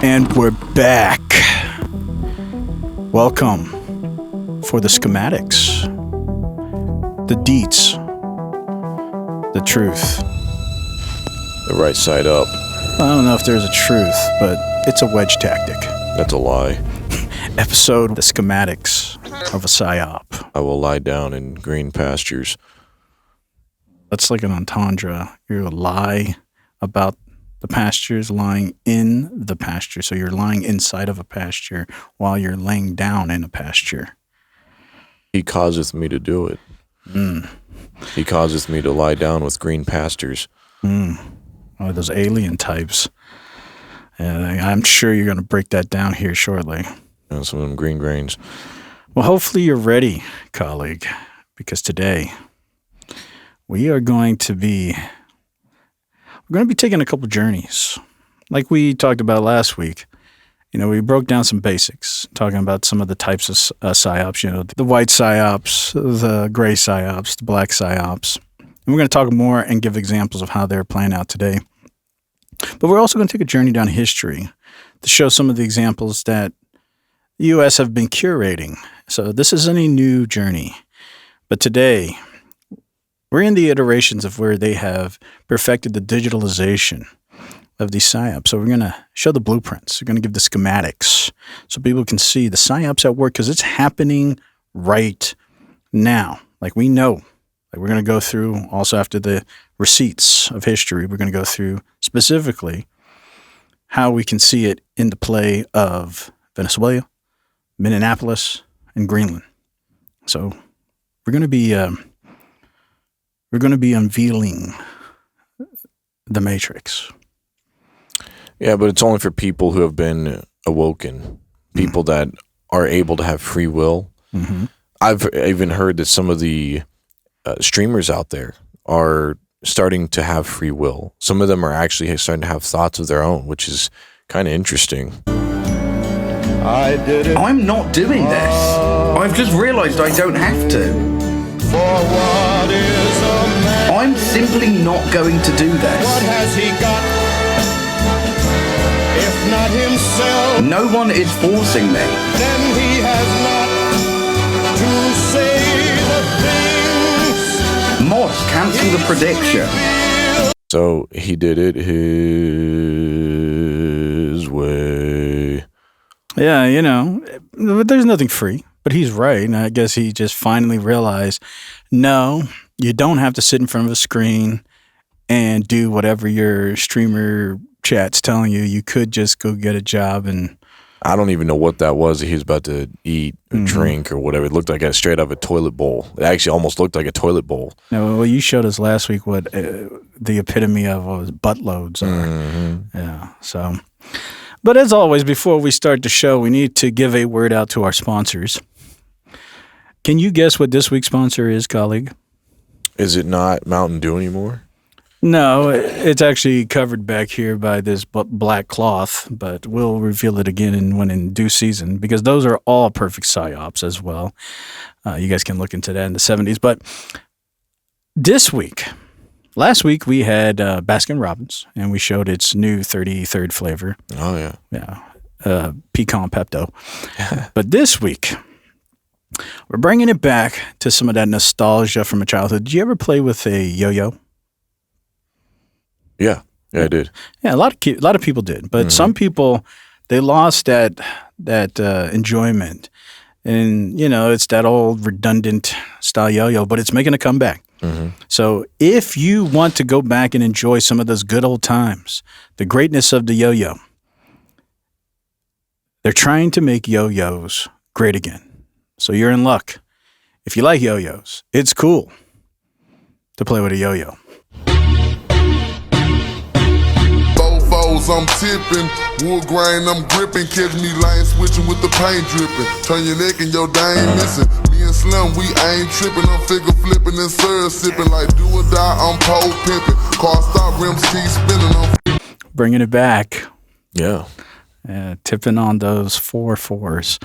And we're back. Welcome for the schematics, the deets, the truth. The right side up. I don't know if there's a truth, but it's a wedge tactic. That's a lie. Episode, the schematics of a Psyop. I will lie down in green pastures. That's like an entendre. You lie about the pastures, lying in the pasture. So you're lying inside of a pasture while you're laying down in a pasture. He causeth me to do it. He causeth me to lie down with green pastures. Oh, those alien types. I'm sure you're going to break that down here shortly. And some of them green grains. Well, hopefully you're ready, colleague, because today we are going to be taking a couple journeys. Like we talked about last week. You know, we broke down some basics, talking about some of the types of psyops, you know, the white psyops, the gray psyops, the black psyops. And we're going to talk more and give examples of how they're playing out today. But we're also going to take a journey down history to show some of the examples that the U.S. have been curating. So this isn't a new journey. But today, we're in the iterations of where they have perfected the digitalization of these psyops. So we're going to show the blueprints. We're going to give the schematics so people can see the psyops at work because it's happening right now. Like we know. Like we're going to go through also after the receipts of history. We're going to go through specifically how we can see it in the play of Venezuela, Minneapolis, and Greenland. So we're going to be unveiling the Matrix. Yeah, but it's only for people who have been awoken, people that are able to have free will. Mm-hmm. I've even heard that some of the streamers out there are starting to have free will. Some of them are actually starting to have thoughts of their own, which is kind of interesting. I'm not doing this. I've just realized I don't have to. I'm simply not going to do this. What has he got? If not himself, no one is forcing me. then he has not to say the things. Mods, cancel the prediction. So he did it his way. Yeah, you know, there's nothing free, but he's right. And I guess he just finally realized, no, you don't have to sit in front of a screen and do whatever your streamer chat's telling you. You could just go get a job. And I don't even know what that was that he was about to eat or drink or whatever. It looked like straight out of a toilet bowl. It actually almost looked like a toilet bowl. No, well, you showed us last week what the epitome of what buttloads are. Mm-hmm. Yeah, so... But as always, before we start the show, we need to give a word out to our sponsors. Can you guess what this week's sponsor is, colleague? Is it not Mountain Dew anymore? No, it's actually covered back here by this black cloth, but we'll reveal it again when in due season, because those are all perfect psyops as well. You guys can look into that in the 70s. But this week... Last week, we had Baskin-Robbins, and we showed its new 33rd flavor. Oh, yeah. Yeah, Pecan Pepto. But this week, we're bringing it back to some of that nostalgia from a childhood. Did you ever play with a yo-yo? Yeah, I did. Yeah, a lot of people did. But some people, they lost that enjoyment. And, you know, it's that old redundant style yo-yo, but it's making a comeback. Mm-hmm. So if you want to go back and enjoy some of those good old times, the greatness of the yo-yo, they're trying to make yo-yos great again. So you're in luck. If you like yo-yos, it's cool to play with a yo-yo. Bofos, I'm tipping. Wood grain, I'm gripping. Catch me lying, switching with the paint dripping. Turn your neck and your dang missing. And Slim, we ain't tripping, I'm figure flipping and syrup sipping like do or die, I'm pole pimping. Car stop, rims keep spinning, I'm bringing it back. Yeah. Tipping on those 4-4s.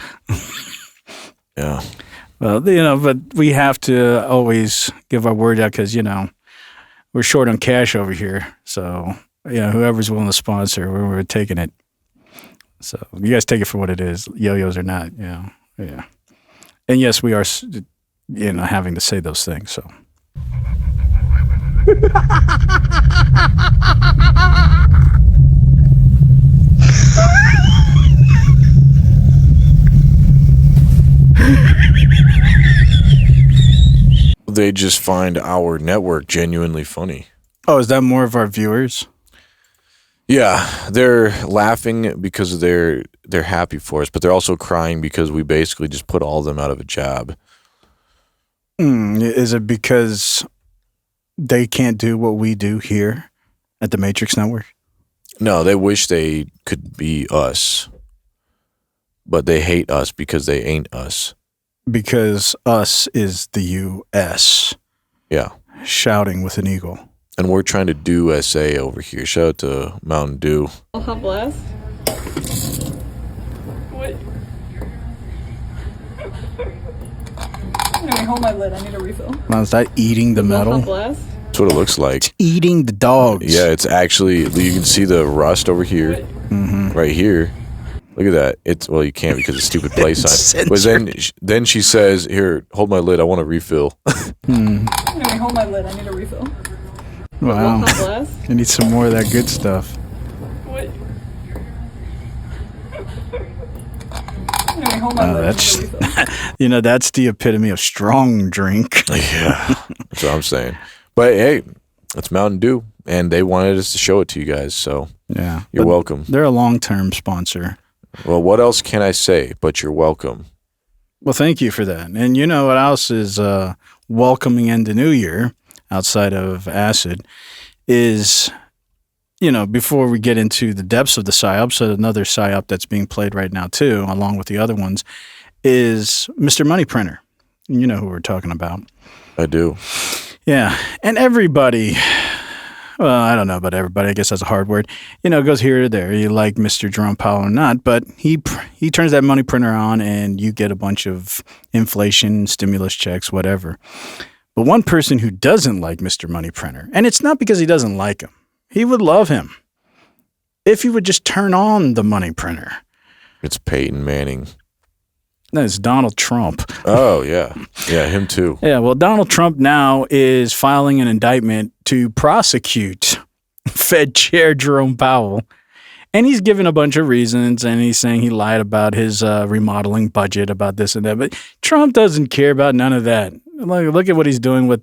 Yeah. Well, you know, but we have to always give our word out because, you know, we're short on cash over here. So, you know, whoever's willing to sponsor, we're taking it. So you guys take it for what it is. Yo-yos or not, yeah. And yes, we are, having to say those things. So. They just find our network genuinely funny. Oh, is that more of our viewers? Yeah, they're laughing because they're happy for us, but they're also crying because we basically just put all of them out of a job. Is it because they can't do what we do here at the Matrix Network? No, they wish they could be us, but they hate us because they ain't us. Because us is the U.S. Yeah. Shouting with an eagle. And we're trying to do SA over here. Shout out to Mountain Dew. I'll have less. What? Anyway, hold my lid. I need a refill. Now, is that eating the metal? I'll have less. That's what it looks like. It's eating the dogs. Yeah, it's actually, you can see the rust over here. Mm-hmm. Right here. Look at that. Well, you can't because of stupid play sign. But then she says, "Here, hold my lid. I want a refill." Anyway, hold my lid. I need a refill. Wow. I'll have less. I need some more of that good stuff. What? Anyway, hold my lid. That's that's the epitome of strong drink. Yeah, that's what I'm saying. But hey, it's Mountain Dew, and they wanted us to show it to you guys, so yeah, you're welcome. They're a long-term sponsor. Well, what else can I say? But you're welcome. Well, thank you for that. And you know what else is welcoming in the new year outside of acid is, before we get into the depths of the Psyops, another Psyop that's being played right now too, along with the other ones, is Mr. Money Printer. You know who we're talking about. I do. Yeah. And everybody, well, I don't know about everybody. I guess that's a hard word. Goes here or there. You like Mr. Jerome Powell or not, but he turns that money printer on and you get a bunch of inflation, stimulus checks, whatever. But one person who doesn't like Mr. Money Printer, and it's not because he doesn't like him. He would love him if he would just turn on the money printer. It's Peyton Manning. No, it's Donald Trump. Oh, yeah. Yeah, him too. Yeah, well, Donald Trump now is filing an indictment to prosecute Fed Chair Jerome Powell. And he's given a bunch of reasons, and he's saying he lied about his remodeling budget, about this and that. But Trump doesn't care about none of that. Look at what he's doing with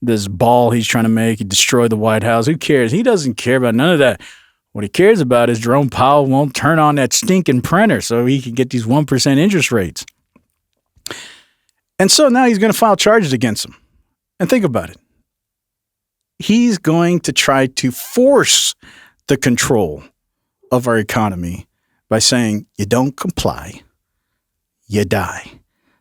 this ball he's trying to make. He destroyed the White House. Who cares? He doesn't care about none of that. What he cares about is Jerome Powell won't turn on that stinking printer so he can get these 1% interest rates. And so now he's going to file charges against him. And think about it. He's going to try to force the control of our economy by saying, you don't comply, you die.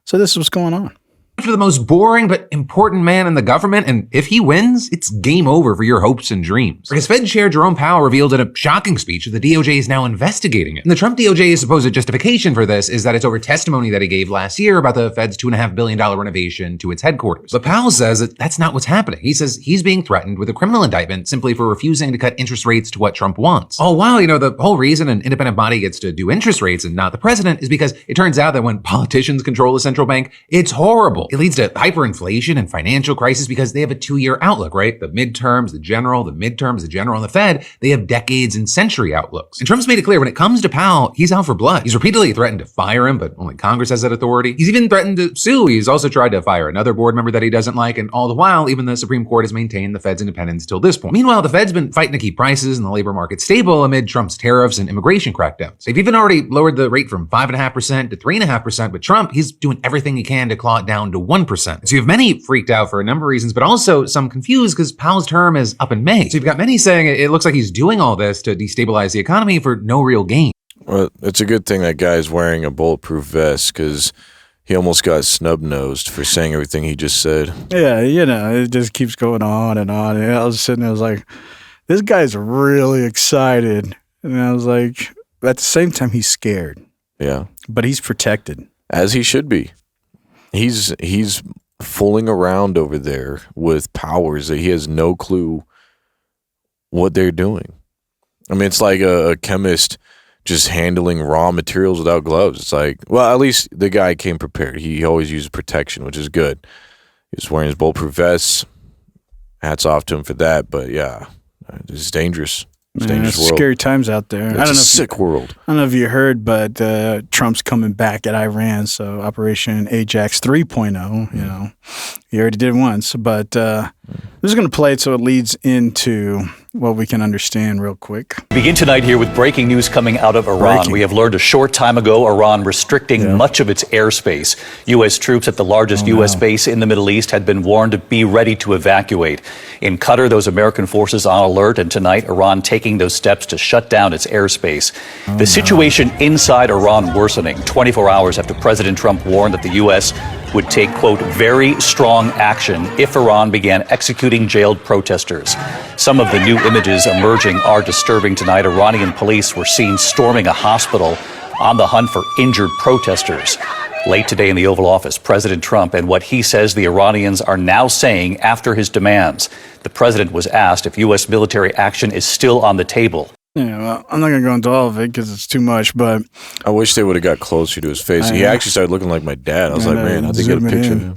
So this is what's going on. For the most boring but important man in the government, and if he wins, it's game over for your hopes and dreams. Because Fed Chair Jerome Powell revealed in a shocking speech that the DOJ is now investigating it. And the Trump DOJ's supposed justification for this is that it's over testimony that he gave last year about the Fed's $2.5 billion renovation to its headquarters. But Powell says that that's not what's happening. He says he's being threatened with a criminal indictment simply for refusing to cut interest rates to what Trump wants. Oh, wow, the whole reason an independent body gets to do interest rates and not the president is because it turns out that when politicians control the central bank, it's horrible. It leads to hyperinflation and financial crisis because they have a 2-year outlook, right? The midterms, the general, the midterms, the general, and the Fed, they have decades and century outlooks. And Trump's made it clear when it comes to Powell, he's out for blood. He's repeatedly threatened to fire him, but only Congress has that authority. He's even threatened to sue. He's also tried to fire another board member that he doesn't like, and all the while, even the Supreme Court has maintained the Fed's independence till this point. Meanwhile, the Fed's been fighting to keep prices and the labor market stable amid Trump's tariffs and immigration crackdowns. They've even already lowered the rate from 5.5% to 3.5%, but Trump, he's doing everything he can to claw it down to 1%. So you have many freaked out for a number of reasons, but also some confused because Powell's term is up in May. So you've got many saying it looks like he's doing all this to destabilize the economy for no real gain. Well, it's a good thing that guy's wearing a bulletproof vest because he almost got snub-nosed for saying everything he just said. Yeah, it just keeps going on. And I was sitting there, I was like, this guy's really excited. And I was like, at the same time, he's scared. Yeah. But he's protected. As he should be. He's fooling around over there with powers that he has no clue what they're doing. I mean, it's like a chemist just handling raw materials without gloves. It's like, well, at least the guy came prepared. He always used protection, which is good. He was wearing his bulletproof vests. Hats off to him for that. But yeah, it's dangerous. It's a dangerous world. Scary times out there. It's a sick world. I don't know if you heard, but Trump's coming back at Iran, so Operation Ajax 3.0. You know, he already did once, but I'm just going to play it so it leads into what we can understand real quick. Begin tonight here with breaking news coming out of Iran. We have learned a short time ago Iran restricting much of its airspace. U.S. troops at the largest U.S. base in the Middle East had been warned to be ready to evacuate. In Qatar, those American forces on alert, and tonight Iran taking those steps to shut down its airspace. The situation inside Iran worsening 24 hours after President Trump warned that the U.S. would take, quote, very strong action if Iran began executing jailed protesters. Some of the new images emerging are disturbing tonight. Iranian police were seen storming a hospital on the hunt for injured protesters. Late today in the Oval Office, President Trump and what he says the Iranians are now saying after his demands. The president was asked if U.S. military action is still on the table. Yeah, well, I'm not going to go into all of it because it's too much, but I wish they would have got closer to his face. He actually started looking like my dad. I was like, man, how'd they get a picture of him?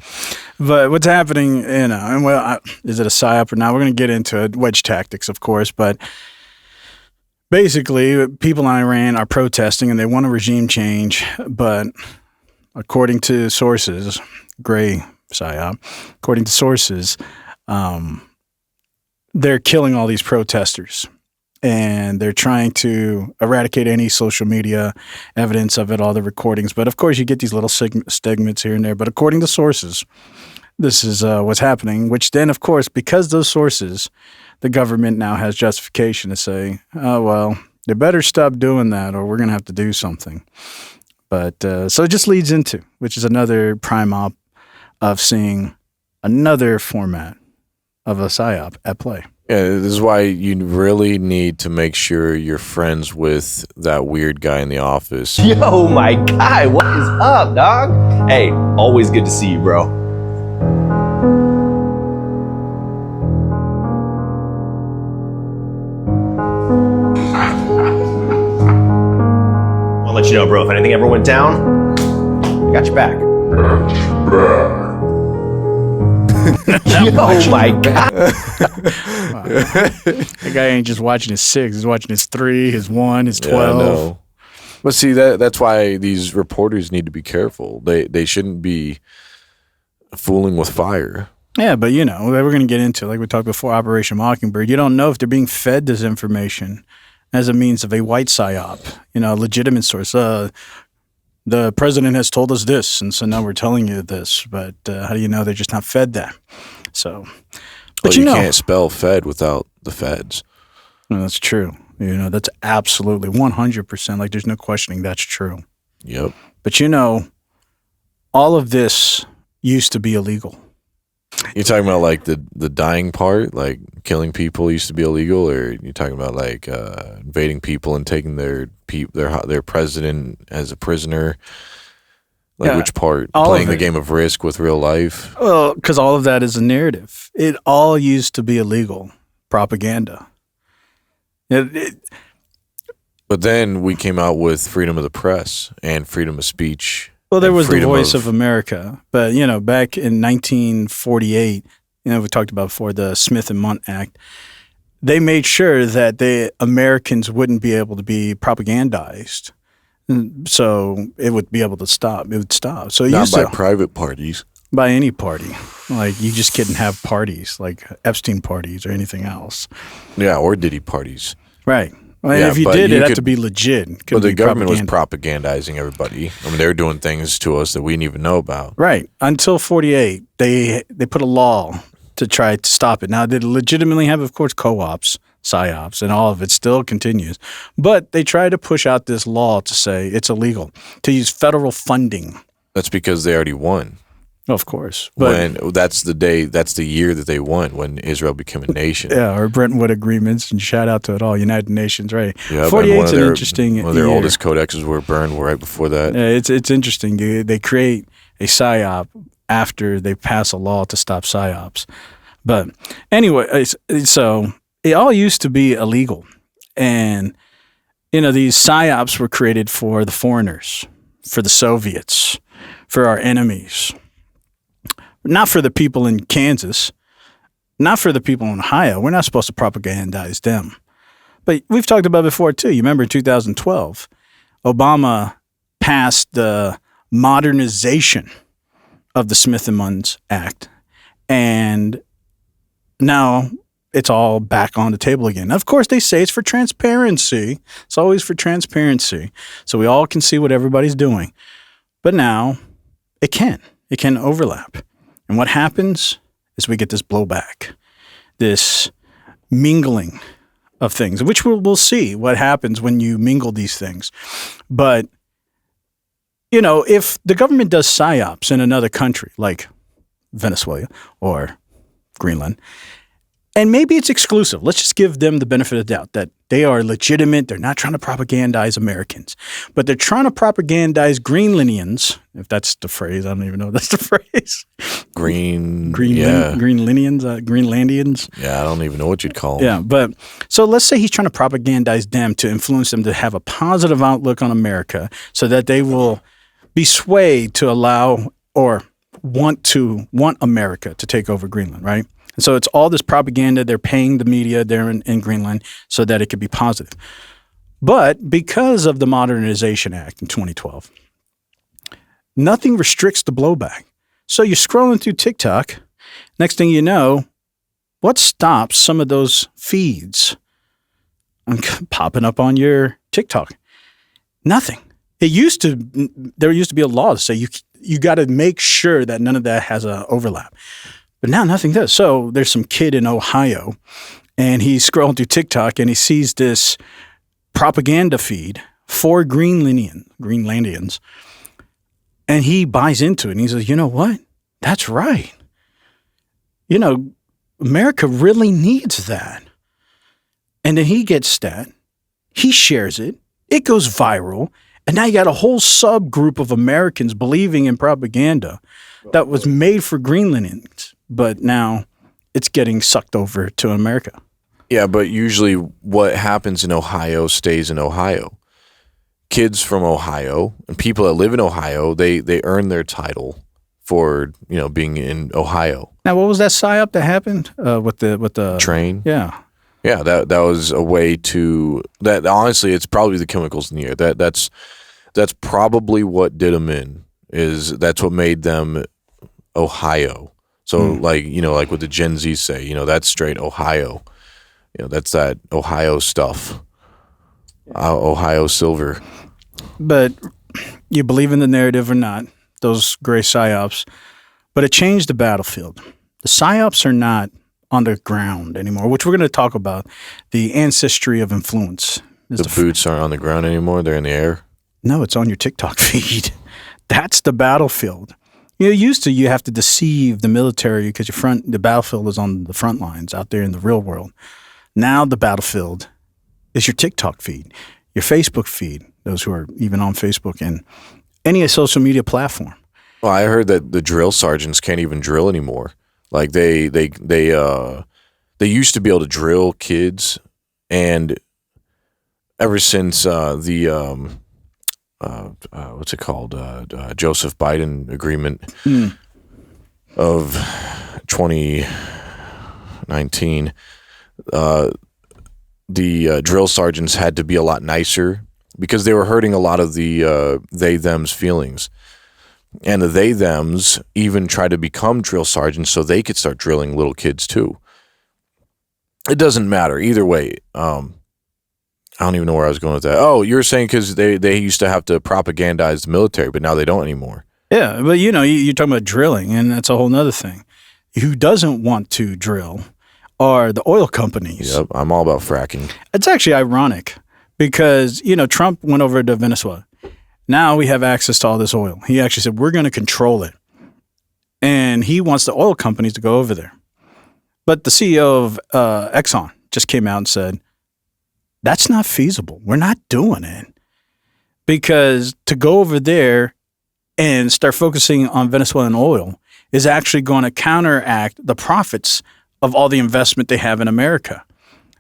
But what's happening, you know, and well, is it a psyop or not? We're going to get into it. Wedge tactics, of course, but basically people in Iran are protesting and they want a regime change, but according to sources, gray psyop, according to sources, they're killing all these protesters. And they're trying to eradicate any social media evidence of it, all the recordings. But of course, you get these little segments here and there. But according to sources, this is what's happening, which then, of course, because those sources, the government now has justification to say, oh, well, they better stop doing that or we're going to have to do something. But so it just leads into, which is another prime op of seeing another format of a psyop at play. Yeah, this is why you really need to make sure you're friends with that weird guy in the office. Yo, my guy, what is up, dog? Hey, always good to see you, bro. I'll let you know, bro, if anything ever went down, I got your back. Yo, my God. Wow. That guy ain't just watching his 6. He's watching his 3, his 1, his 12. Yeah, I know. But see, that's why these reporters need to be careful. They shouldn't be fooling with fire. Yeah, but you know, we're going to get into, like we talked before, Operation Mockingbird. You don't know if they're being fed this information as a means of a white psyop, you know, a legitimate source. The president has told us this, and so now we're telling you this. But how do you know they're just not fed that? So, but you can't spell fed without the feds. No, that's true. You know, that's absolutely 100%. Like, there's no questioning that's true. Yep. But you know, all of this used to be illegal. You're talking about like the dying part, like killing people used to be illegal, or you're talking about like invading people and taking their president as a prisoner? Like which part? Playing the game of Risk with real life? Well, because all of that is a narrative. It all used to be illegal propaganda. But then we came out with freedom of the press and freedom of speech. Well, there was the Voice of America, but you know, back in 1948, you know, we talked about before the Smith-Mundt Act. They made sure that the Americans wouldn't be able to be propagandized, so it would be able to stop. It would stop. So not by private parties, by any party. Like you just couldn't have parties like Epstein parties or anything else. Yeah, or Diddy parties. Right. Well, yeah, if you did, it had to be legit. But the government was propagandizing everybody. I mean, they were doing things to us that we didn't even know about. Right. Until 48, they put a law to try to stop it. Now, they legitimately have, of course, co-ops, psyops, and all of it still continues. But they try to push out this law to say it's illegal to use federal funding. That's because they already won. Of course. But that's the year that they won, when Israel became a nation. Yeah, or Brentwood agreements, and shout out to it all, United Nations, right? Yeah, 48 is an interesting one of their oldest codexes were burned right before that. Yeah, it's interesting. They create a psyop after they pass a law to stop psyops. But anyway, so it all used to be illegal. And these psyops were created for the foreigners, for the Soviets, for our enemies, not for the people in Kansas, not for the people in Ohio. We're not supposed to propagandize them. But we've talked about it before, too. You remember in 2012, Obama passed the modernization of the Smith-Mundt Act. And now it's all back on the table again. Of course, they say it's for transparency. It's always for transparency. So we all can see what everybody's doing. But now it can overlap. And what happens is we get this blowback, this mingling of things, which we'll see what happens when you mingle these things. But, if the government does psyops in another country, like Venezuela or Greenland, and maybe it's exclusive. Let's just give them the benefit of the doubt that they are legitimate. They're not trying to propagandize Americans, but they're trying to propagandize Greenlandians, if that's the phrase. I don't even know if that's the phrase. Greenlandians. Yeah, I don't even know what you'd call them. Yeah, but so let's say he's trying to propagandize them to influence them to have a positive outlook on America so that they will be swayed to allow or want America to take over Greenland, right? And so it's all this propaganda. They're paying the media there in Greenland so that it could be positive. But because of the Modernization Act in 2012, nothing restricts the blowback. So you're scrolling through TikTok. Next thing you know, what stops some of those feeds popping up on your TikTok? Nothing. There used to be a law to say you got to make sure that none of that has an overlap. But now nothing does. So there's some kid in Ohio, and he's scrolling through TikTok, and he sees this propaganda feed for Greenlandians, and he buys into it. And he says, you know what? That's right. America really needs that. And then he gets that. He shares it. It goes viral. And now you got a whole subgroup of Americans believing in propaganda that was made for Greenlandians. But now it's getting sucked over to America. Yeah, but usually what happens in Ohio stays in Ohio. Kids from Ohio and people that live in Ohio, they earn their title for being in Ohio. Now, what was that psyop that happened with the train? Yeah, that was a way to that. Honestly, it's probably the chemicals in the air. That's probably what did them in. That's what made them Ohio. So like what the Gen Z say, that's straight Ohio. That's that Ohio stuff. Ohio silver. But you believe in the narrative or not, those gray psyops, but it changed the battlefield. The psyops are not on the ground anymore, which we're going to talk about. The ancestry of influence. The boots aren't on the ground anymore. They're in the air. No, it's on your TikTok feed. That's the battlefield. Used to you have to deceive the military because the battlefield is on the front lines out there in the real world. Now the battlefield is your TikTok feed, your Facebook feed, those who are even on Facebook and any social media platform. Well, I heard that the drill sergeants can't even drill anymore. Like they used to be able to drill kids, and ever since what's it called? Joseph Biden agreement of 2019, the drill sergeants had to be a lot nicer because they were hurting a lot of the they-thems feelings. And the they-thems even tried to become drill sergeants so they could start drilling little kids too. It doesn't matter. Either way, I don't even know where I was going with that. Oh, you're saying because they used to have to propagandize the military, but now they don't anymore. Yeah, but you're talking about drilling, and that's a whole nother thing. Who doesn't want to drill are the oil companies. Yep, I'm all about fracking. It's actually ironic because, Trump went over to Venezuela. Now we have access to all this oil. He actually said, we're going to control it. And he wants the oil companies to go over there. But the CEO of Exxon just came out and said, that's not feasible. We're not doing it. Because to go over there and start focusing on Venezuelan oil is actually going to counteract the profits of all the investment they have in America.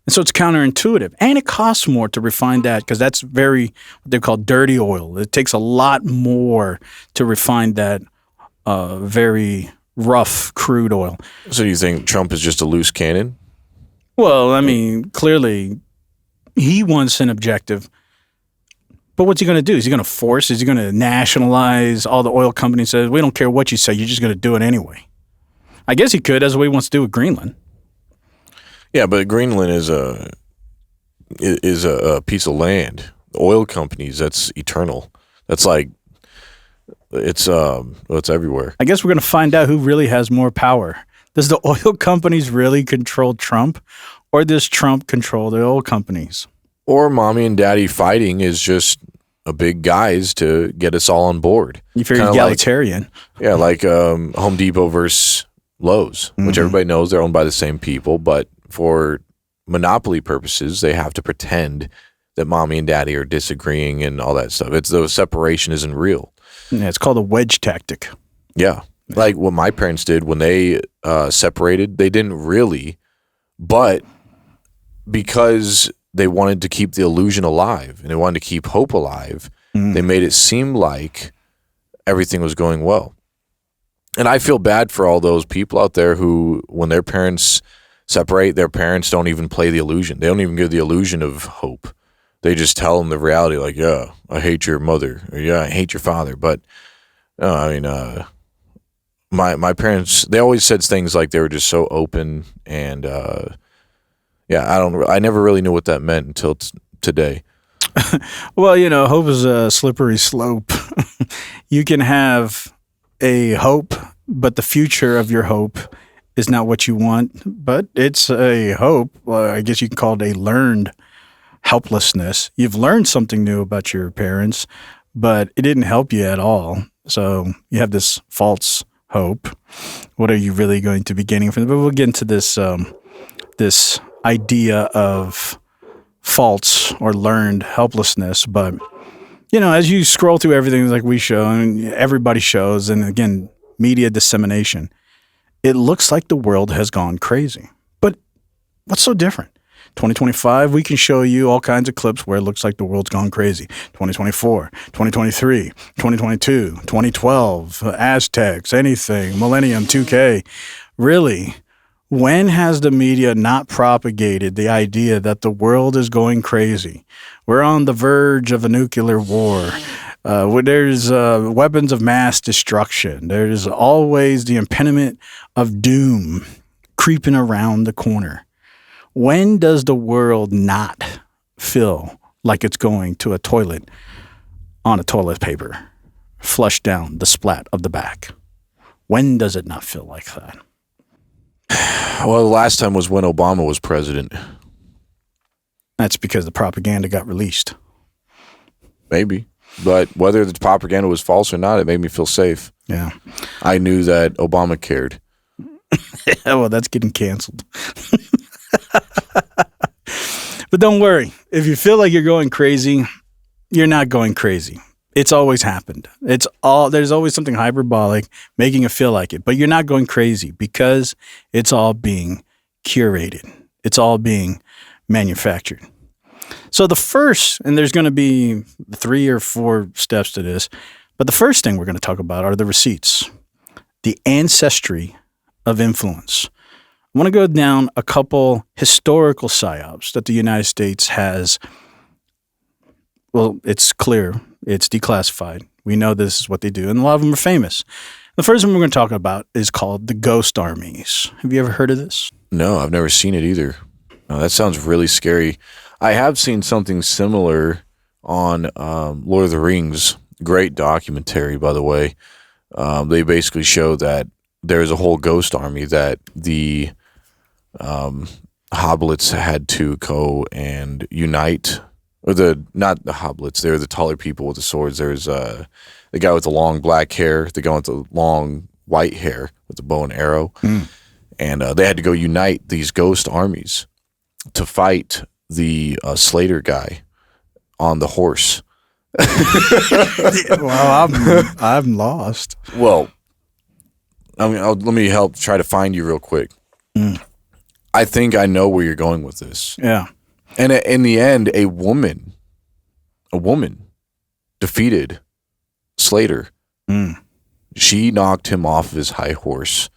And so it's counterintuitive. And it costs more to refine that because that's what they call dirty oil. It takes a lot more to refine that very rough crude oil. So do you think Trump is just a loose cannon? Well, I mean, clearly he wants an objective. But what's he going to do? Is he going to force? Is he going to nationalize all the oil companies? Says, we don't care what you say. You're just going to do it anyway. I guess he could. That's what he wants to do with Greenland. Yeah, but Greenland is a piece of land. The oil companies, that's eternal. That's like it's everywhere. I guess we're going to find out who really has more power. Does the oil companies really control Trump, or does Trump control the oil companies? Or mommy and daddy fighting is just a big guys to get us all on board. You figure egalitarian. Like Home Depot versus Lowe's, which everybody knows they're owned by the same people, but for monopoly purposes, they have to pretend that mommy and daddy are disagreeing and all that stuff. The separation isn't real. Yeah, it's called a wedge tactic. Yeah. Like what my parents did when they separated, they didn't really, but because they wanted to keep the illusion alive and they wanted to keep hope alive, they made it seem like everything was going well. And I feel bad for all those people out there who, when their parents separate, their parents don't even play the illusion. They don't even give the illusion of hope. They just tell them the reality, like, yeah, I hate your mother, or yeah, I hate your father. But my parents, they always said things like they were just so open, and I never really knew what that meant until today. Well, hope is a slippery slope. You can have a hope, but the future of your hope is not what you want, but it's a hope. Well, I guess you can call it a learned helplessness. You've learned something new about your parents, but it didn't help you at all. So you have this false hope. What are you really going to be gaining from it? But we'll get into this this idea of false or learned helplessness. But as you scroll through everything like we show and everybody shows, and again, media dissemination, it looks like the world has gone crazy. But what's so different? 2025, we can show you all kinds of clips where it looks like the world's gone crazy. 2024, 2023, 2022, 2012, Aztecs, anything, Millennium, 2K. Really, when has the media not propagated the idea that the world is going crazy? We're on the verge of a nuclear war. There's weapons of mass destruction. There's always the impediment of doom creeping around the corner. When does the world not feel like it's going to a toilet on a toilet paper, flushed down the splat of the back? When does it not feel like that? Well, the last time was when Obama was president. That's because the propaganda got released. Maybe. But whether the propaganda was false or not, it made me feel safe. Yeah. I knew that Obama cared. Well, that's getting canceled. But don't worry. If you feel like you're going crazy, you're not going crazy. It's always happened. There's always something hyperbolic making it feel like it. But you're not going crazy because it's all being curated. It's all being manufactured. So the first, and there's going to be 3 or 4 steps to this, but the first thing we're going to talk about are the receipts, the ancestry of influence. I want to go down a couple historical psyops that the United States has. Well, it's clear. It's declassified. We know this is what they do, and a lot of them are famous. The first one we're going to talk about is called the Ghost Armies. Have you ever heard of this? No, I've never seen it either. No, that sounds really scary. I have seen something similar on Lord of the Rings. Great documentary, by the way. They basically show that there's a whole ghost army that the hobbits had to go and unite. Or not the hobbits, they're the taller people with the swords. There's the guy with the long black hair, the guy with the long white hair with the bow and arrow. And they had to go unite these ghost armies to fight the Slater guy on the horse. Well, I'm lost. Well, let me help try to find you real quick. I think I know where you're going with this. Yeah. And in the end, a woman defeated Slater. She knocked him off of his high horse.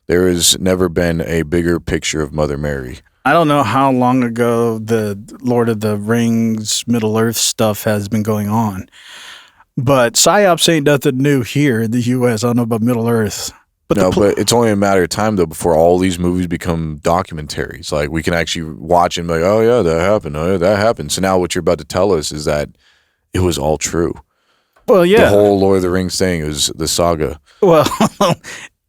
There has never been a bigger picture of Mother Mary. I don't know how long ago the Lord of the Rings, Middle Earth stuff has been going on, but Psyops ain't nothing new here in the U.S. I don't know about Middle Earth. But but it's only a matter of time, though, before all these movies become documentaries. Like, we can actually watch and be like, oh, yeah, that happened. Oh, yeah, that happened. So now what you're about to tell us is that it was all true. Well, yeah. The whole Lord of the Rings thing is the saga. Well,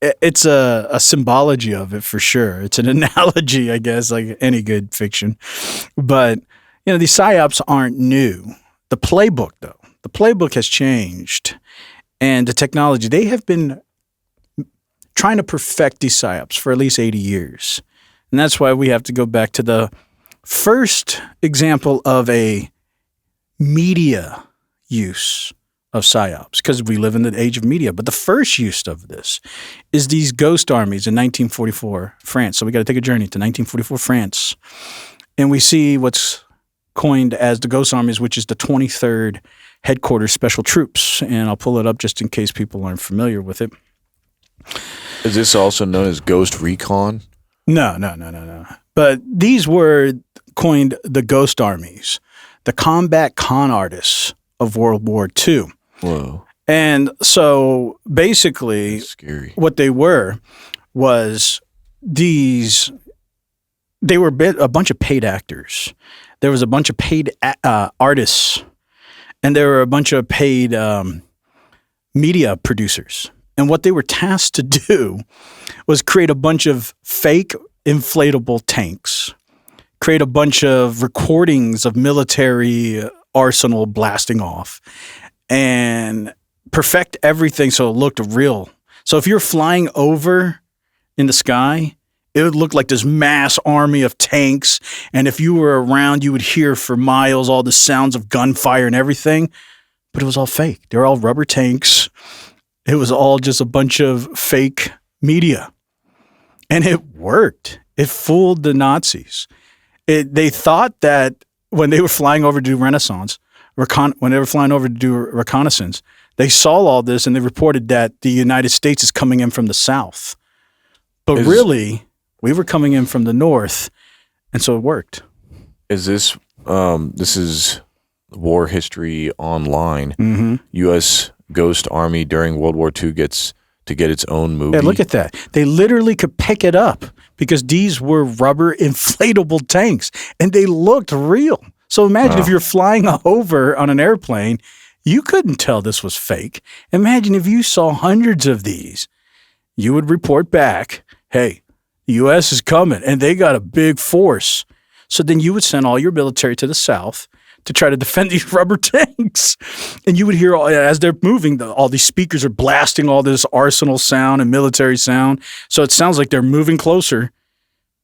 it's a symbology of it for sure. It's an analogy, I guess, like any good fiction. But, these psyops aren't new. The playbook, though, the playbook has changed. And the technology, they have been trying to perfect these psyops for at least 80 years. And that's why we have to go back to the first example of a media use of psyops, because we live in the age of media. But the first use of this is these ghost armies in 1944 France. So we got to take a journey to 1944 France. And we see what's coined as the ghost armies, which is the 23rd Headquarters Special Troops. And I'll pull it up just in case people aren't familiar with it. Is this also known as Ghost Recon? No. But these were coined the ghost armies, the combat con artists of World War II. Whoa. And so basically what they were was they were a bunch of paid actors. There was a bunch of paid artists, and there were a bunch of paid media producers. And what they were tasked to do was create a bunch of fake inflatable tanks, create a bunch of recordings of military arsenal blasting off, and perfect everything so it looked real. So if you're flying over in the sky, it would look like this mass army of tanks. And if you were around, you would hear for miles all the sounds of gunfire and everything. But it was all fake. They were all rubber tanks. It was all just a bunch of fake media. And it worked. It fooled the Nazis. They thought that when they were flying over to do Renaissance, when they were flying over to do Reconnaissance, they saw all this and they reported that the United States is coming in from the south. But really, we were coming in from the north, and so it worked. Is this is War History Online. Mm-hmm. U.S. Ghost Army during World War II gets to get its own movie. Yeah, look at that. They literally could pick it up because these were rubber inflatable tanks, and they looked real. So imagine if you're flying over on an airplane, you couldn't tell this was fake. Imagine if you saw hundreds of these. You would report back, hey, the U.S. is coming, and they got a big force. So then you would send all your military to the south to try to defend these rubber tanks. And you would hear, as they're moving, all these speakers are blasting all this arsenal sound and military sound. So it sounds like they're moving closer.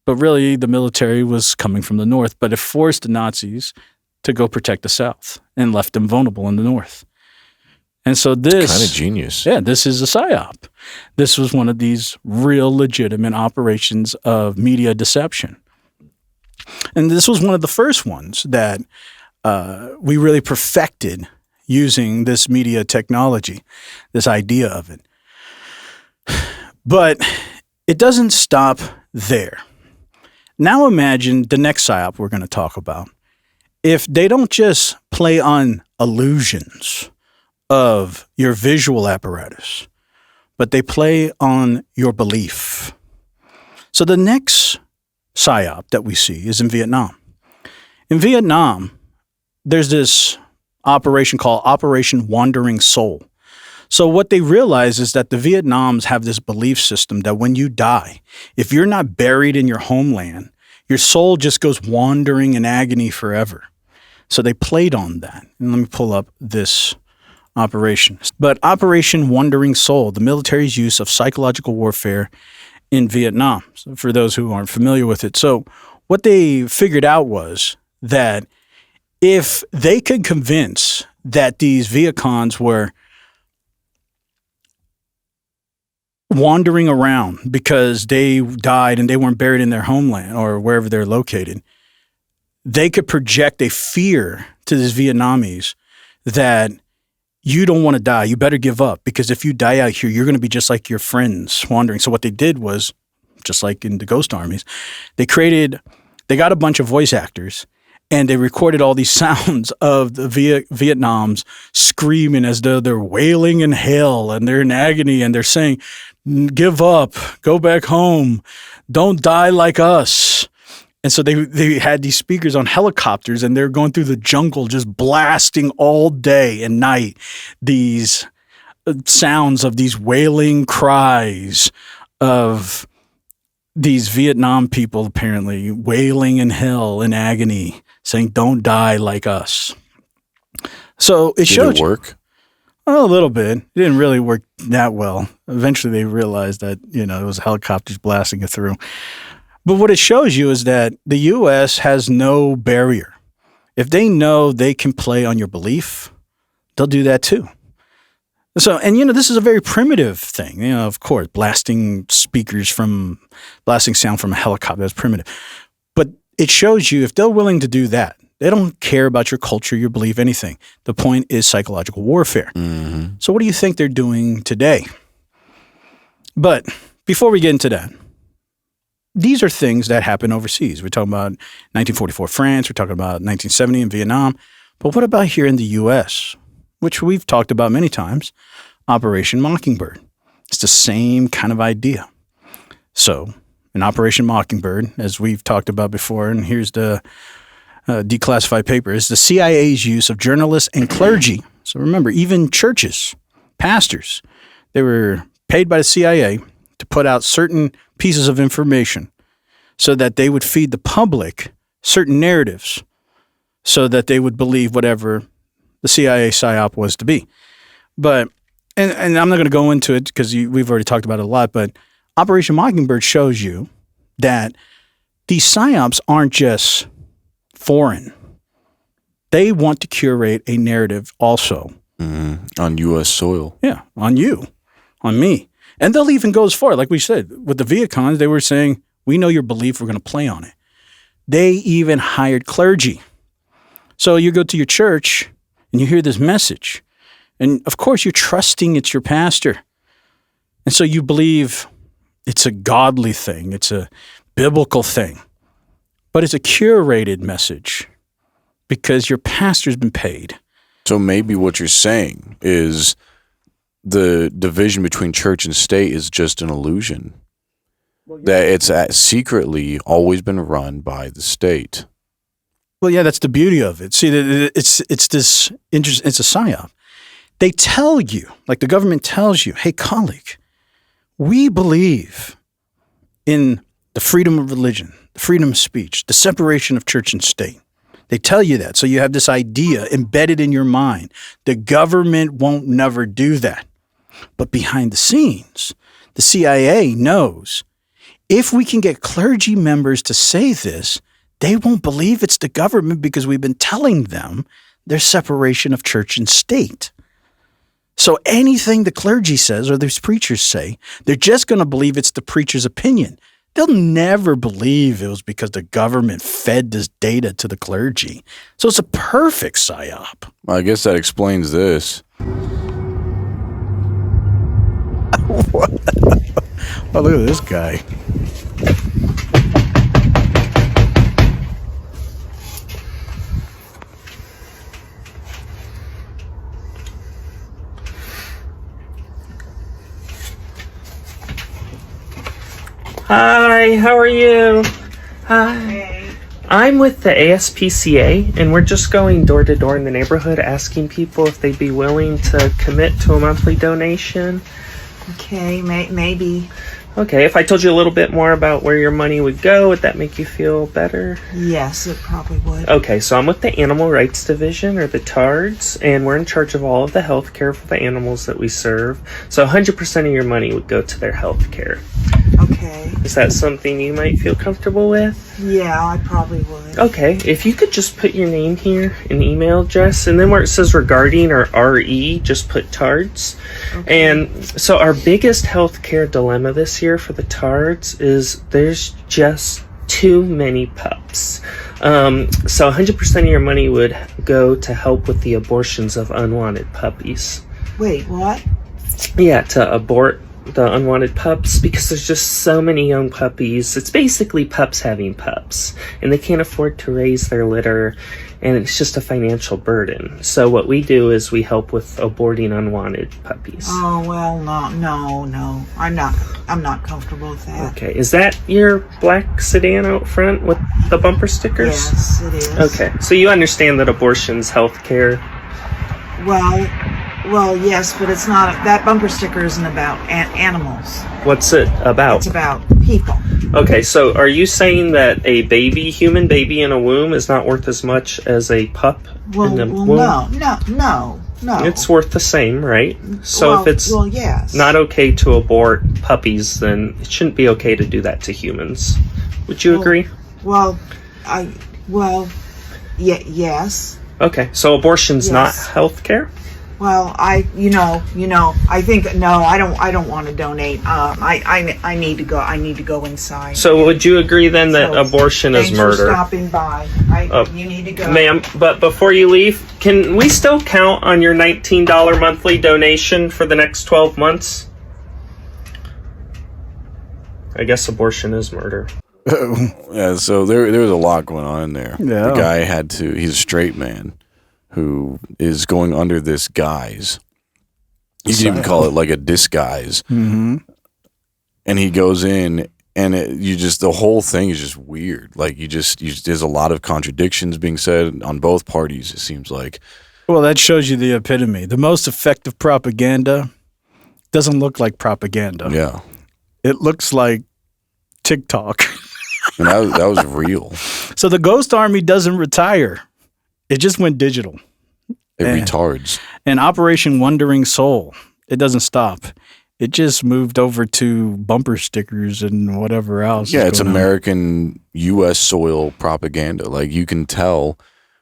But really, the military was coming from the north. But it forced the Nazis to go protect the south and left them vulnerable in the north. And so this kind of genius. Yeah, this is a psyop. This was one of these real legitimate operations of media deception. And this was one of the first ones that we really perfected using this media technology, this idea of it. But it doesn't stop there. Now imagine the next psyop we're going to talk about. If they don't just play on illusions of your visual apparatus, but they play on your belief. So the next psyop that we see is in Vietnam. In Vietnam, there's this operation called Operation Wandering Soul. So what they realize is that the Vietnams have this belief system that when you die, if you're not buried in your homeland, your soul just goes wandering in agony forever. So they played on that. And let me pull up this operation. But Operation Wandering Soul, the military's use of psychological warfare in Vietnam, so for those who aren't familiar with it. So what they figured out was that if they could convince that these Viet Congs were wandering around because they died and they weren't buried in their homeland or wherever they're located, they could project a fear to these Vietnamese that you don't want to die. You better give up, because if you die out here, you're going to be just like your friends wandering. So what they did was, just like in the ghost armies, they got a bunch of voice actors and they recorded all these sounds of the Vietnams screaming as though they're wailing in hell and they're in agony and they're saying, give up, go back home, don't die like us. And so they had these speakers on helicopters and they're going through the jungle just blasting all day and night these sounds of these wailing cries of these Vietnam people apparently wailing in hell in agony, saying, don't die like us. So it showed Did it work? A little bit. It didn't really work that well. Eventually they realized that, it was helicopters blasting it through. But what it shows you is that the U.S. has no barrier. If they know they can play on your belief, they'll do that too. So, and this is a very primitive thing. Of course, blasting sound from a helicopter, that's primitive. But it shows you if they're willing to do that, they don't care about your culture, your belief, anything. The point is psychological warfare. Mm-hmm. So what do you think they're doing today? But before we get into that, these are things that happen overseas. We're talking about 1944 France. We're talking about 1970 in Vietnam. But what about here in the U.S., which we've talked about many times, Operation Mockingbird? It's the same kind of idea. So in Operation Mockingbird, as we've talked about before, and here's the declassified paper, is the CIA's use of journalists and clergy. So remember, even churches, pastors, they were paid by the CIA to put out certain pieces of information so that they would feed the public certain narratives so that they would believe whatever the CIA Psyop was to be. But, and I'm not going to go into it because we've already talked about it a lot, but Operation Mockingbird shows you that these Psyops aren't just foreign. They want to curate a narrative also. On U.S. soil. Yeah, on you, on me. And they'll even go as far, like we said, with the Viet Cons, they were saying, we know your belief, we're going to play on it. They even hired clergy. So you go to your church and you hear this message. And of course, you're trusting it's your pastor. And so you believe it's a godly thing. It's a biblical thing. But it's a curated message because your pastor's been paid. So maybe what you're saying is the division between church and state is just an illusion. Well, yeah. That it's secretly always been run by the state. Well, yeah, that's the beauty of it. See, it's this interest. It's a psyop. They tell you, like the government tells you, hey, colleague, we believe in the freedom of religion, the freedom of speech, the separation of church and state. They tell you that. So you have this idea embedded in your mind. The government won't never do that. But behind the scenes, the CIA knows if we can get clergy members to say this, they won't believe it's the government because we've been telling them there's separation of church and state. So anything the clergy says or these preachers say, they're just going to believe it's the preacher's opinion. They'll never believe it was because the government fed this data to the clergy. So it's a perfect psyop. I guess that explains this. What? Oh, look at this guy. Hi, how are you? Hi. I'm with the ASPCA, and we're just going door to door in the neighborhood asking people if they'd be willing to commit to a monthly donation. Okay, maybe. Okay, if I told you a little bit more about where your money would go, would that make you feel better? Yes, it probably would. Okay, so I'm with the Animal Rights Division, or the TARDS, and we're in charge of all of the health care for the animals that we serve. So 100% of your money would go to their health care. Okay. Is that something you might feel comfortable with? Yeah, I probably would. Okay, if you could just put your name here and email address, and then where it says regarding or RE, just put TARDs. Okay. And so our biggest healthcare dilemma this year for the TARDs is there's just too many pups. So 100% of your money would go to help with the abortions of unwanted puppies. Wait, what? Yeah, to abort the unwanted pups, because there's just so many young puppies. It's basically pups having pups, and they can't afford to raise their litter, and it's just a financial burden. So what we do is we help with aborting unwanted puppies. Oh, well, no. I'm not comfortable with that. Okay, is that your black sedan out front with the bumper stickers? Yes, it is. Okay, so you understand that abortion's healthcare? Well, yes, but it's not. That bumper sticker isn't about animals. What's it about? It's about people. Okay, so are you saying that a human baby in a womb is not worth as much as a pup in the womb? No. It's worth the same, right? So if it's yes. not okay to abort puppies, then it shouldn't be okay to do that to humans. Would you agree? Yes. Okay, so abortion's not health care? Well, I think no. I don't want to donate. I need to go. I need to go inside. So would you agree then that abortion is murder? Thanks for stopping by. You need to go, ma'am. But before you leave, can we still count on your $19 monthly donation for the next 12 months? I guess abortion is murder. Yeah. So there was a lot going on in there. Yeah. The guy he's a straight man who is going under this guise. You can even call it like a disguise. Mm-hmm. And he goes in, and the whole thing is just weird. Like there's a lot of contradictions being said on both parties, it seems like. Well, that shows you the epitome. The most effective propaganda doesn't look like propaganda. Yeah. It looks like TikTok. And that was real. So the Ghost Army doesn't retire. It just went digital. It retards. And Operation Wandering Soul, it doesn't stop. It just moved over to bumper stickers and whatever else. Yeah, it's American U.S. soil propaganda. Like, you can tell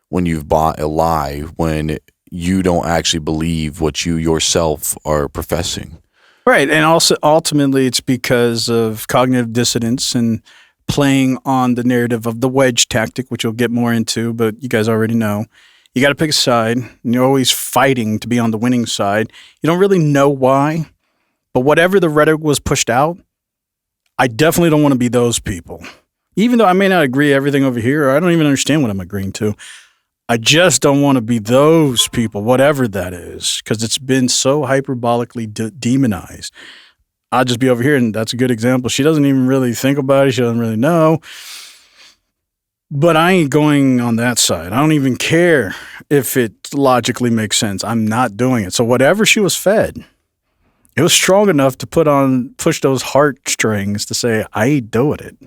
when you've bought a lie when you don't actually believe what you yourself are professing. Right, and also ultimately it's because of cognitive dissonance and playing on the narrative of the wedge tactic, which we'll get more into, but you guys already know. You got to pick a side, and you're always fighting to be on the winning side. You don't really know why, but whatever the rhetoric was pushed out, I definitely don't want to be those people. Even though I may not agree everything over here, or I don't even understand what I'm agreeing to, I just don't want to be those people, whatever that is, because it's been so hyperbolically demonized. I'll just be over here, and that's a good example. She doesn't even really think about it. She doesn't really know. But I ain't going on that side. I don't even care if it logically makes sense. I'm not doing it. So whatever she was fed, it was strong enough to push those heartstrings to say, I ain't doing it.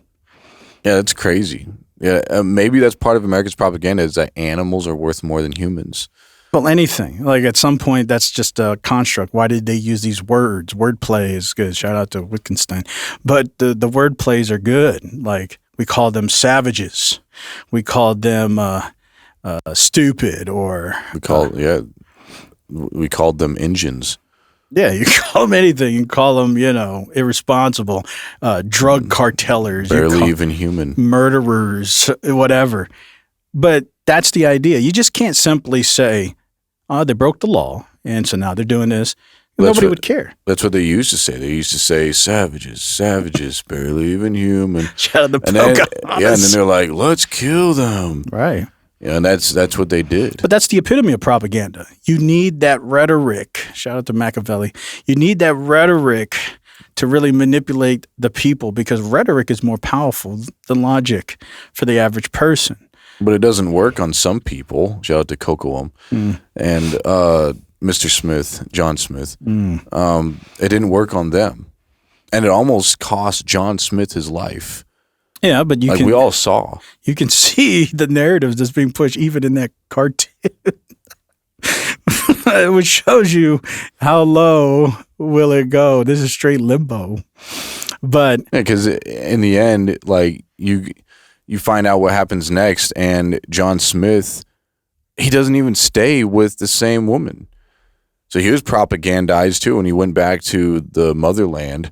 Yeah, that's crazy. Yeah, maybe that's part of America's propaganda is that animals are worth more than humans. Well, anything. Like at some point, that's just a construct. Why did they use these words? Wordplay is good. Shout out to Wittgenstein. But the word plays are good. Like we call them savages. We called them stupid, or we called them engines. Yeah, you call them anything. You call them, irresponsible, drug cartellers, barely even human, murderers, whatever. But that's the idea. You just can't simply say, "Oh, they broke the law, and so now they're doing this." Nobody would care. That's what they used to say. They used to say, savages, barely even human. Shout out to and then they're like, let's kill them. Right. Yeah, and that's what they did. But that's the epitome of propaganda. You need that rhetoric. Shout out to Machiavelli. You need that rhetoric to really manipulate the people, because rhetoric is more powerful than logic for the average person. But it doesn't work on some people. Shout out to Cocoam and Mr. Smith, John Smith. It didn't work on them. And it almost cost John Smith his life. Yeah, but we all saw. You can see the narratives that's being pushed even in that cartoon. Which shows you how low will it go. This is straight limbo. But because in the end, like you you find out what happens next, and John Smith, he doesn't even stay with the same woman. So he was propagandized too, and he went back to the motherland,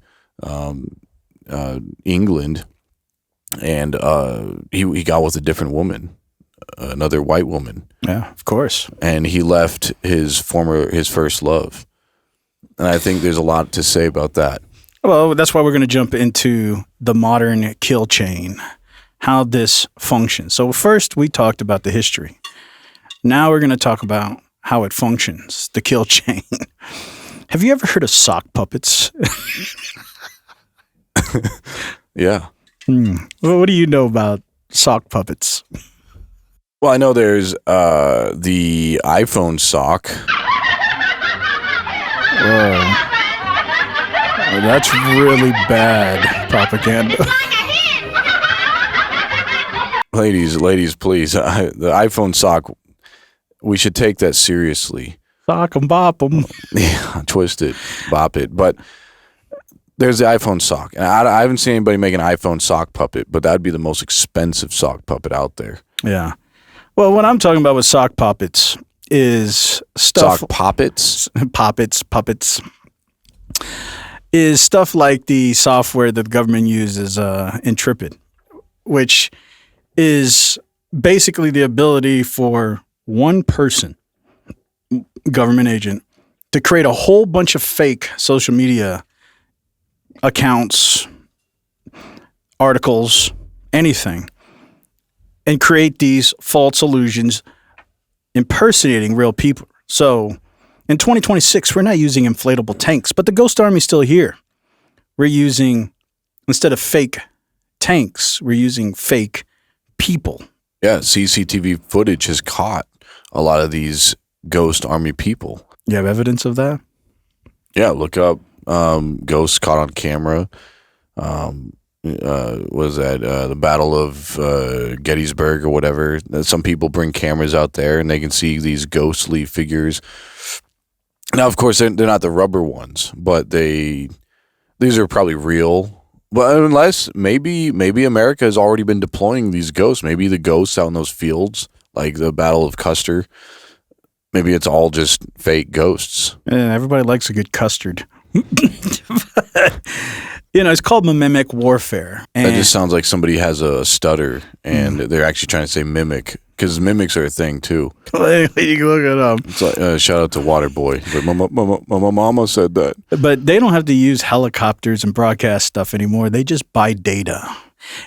England, and he got with a different woman, another white woman. Yeah, of course. And he left his first love. And I think there's a lot to say about that. Well, that's why we're going to jump into the modern kill chain, how this functions. So first we talked about the history. Now we're going to talk about how it functions, the kill chain. Have you ever heard of sock puppets? Yeah. Well, what do you know about sock puppets? Well, I know there's the iPhone sock. Whoa. Well, that's really bad propaganda. Ladies, please. The iPhone sock, we should take that seriously. Sock 'em, bop 'em. Yeah, twist it, bop it. But there's the iPhone sock. And I haven't seen anybody make an iPhone sock puppet, but that'd be the most expensive sock puppet out there. Yeah. Well, what I'm talking about with sock puppets is stuff. Sock puppets? Puppets. Is stuff like the software that the government uses, Intrepid, which is basically the ability for one person, government agent, to create a whole bunch of fake social media accounts, articles, anything, and create these false illusions impersonating real people. So in 2026, we're not using inflatable tanks, but the Ghost Army's still here. We're using, instead of fake tanks, we're using fake people. Yeah, CCTV footage has caught a lot of these Ghost Army people. You have evidence of that? Yeah, look up ghosts caught on camera. Was that the Battle of Gettysburg or whatever? Some people bring cameras out there and they can see these ghostly figures. Now, of course, they're not the rubber ones, but these are probably real. But unless maybe America has already been deploying these ghosts. Maybe the ghosts out in those fields, like the Battle of Custer, maybe it's all just fake ghosts. And everybody likes a good custard. It's called mimic warfare. That just sounds like somebody has a stutter and they're actually trying to say mimic, because mimics are a thing too. You can look it up. It's like, shout out to Waterboy. My mama said that. But they don't have to use helicopters and broadcast stuff anymore. They just buy data.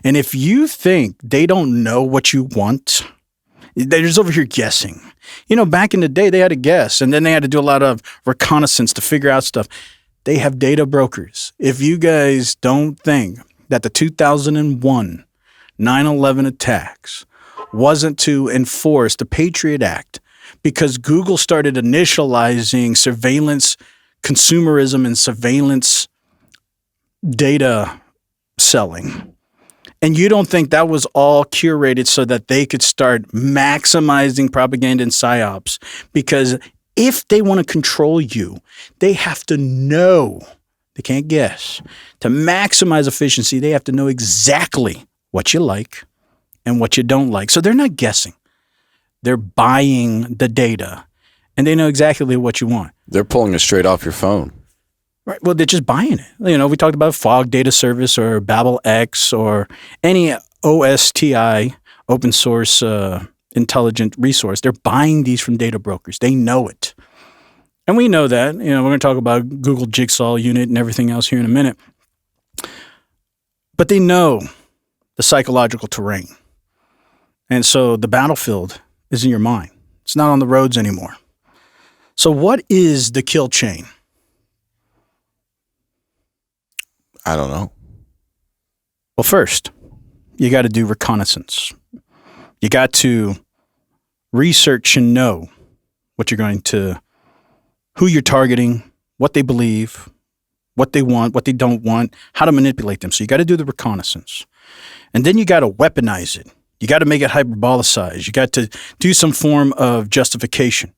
And if you think they don't know what you want, they're just over here guessing. Back in the day, they had to guess, and then they had to do a lot of reconnaissance to figure out stuff. They have data brokers. If you guys don't think that the 2001 9/11 attacks wasn't to enforce the Patriot Act because Google started initializing surveillance, consumerism, and surveillance data selling, and you don't think that was all curated so that they could start maximizing propaganda and psyops, because if they want to control you, they have to know. They can't guess. To maximize efficiency, they have to know exactly what you like and what you don't like. So they're not guessing. They're buying the data, and they know exactly what you want. They're pulling it straight off your phone. Right. Well, they're just buying it. We talked about Fog Data Service or BabelX or any OSTI, open source intelligent resource. They're buying these from data brokers. They know it. And we know that. We're going to talk about Google Jigsaw Unit and everything else here in a minute. But they know the psychological terrain. And so the battlefield is in your mind. It's not on the roads anymore. So what is the kill chain? I don't know. Well, first, you got to do reconnaissance. You got to research and know what you're going to, who you're targeting, what they believe, what they want, what they don't want, how to manipulate them. So you got to do the reconnaissance. And then you got to weaponize it. You got to make it hyperbolicized. You got to do some form of justification.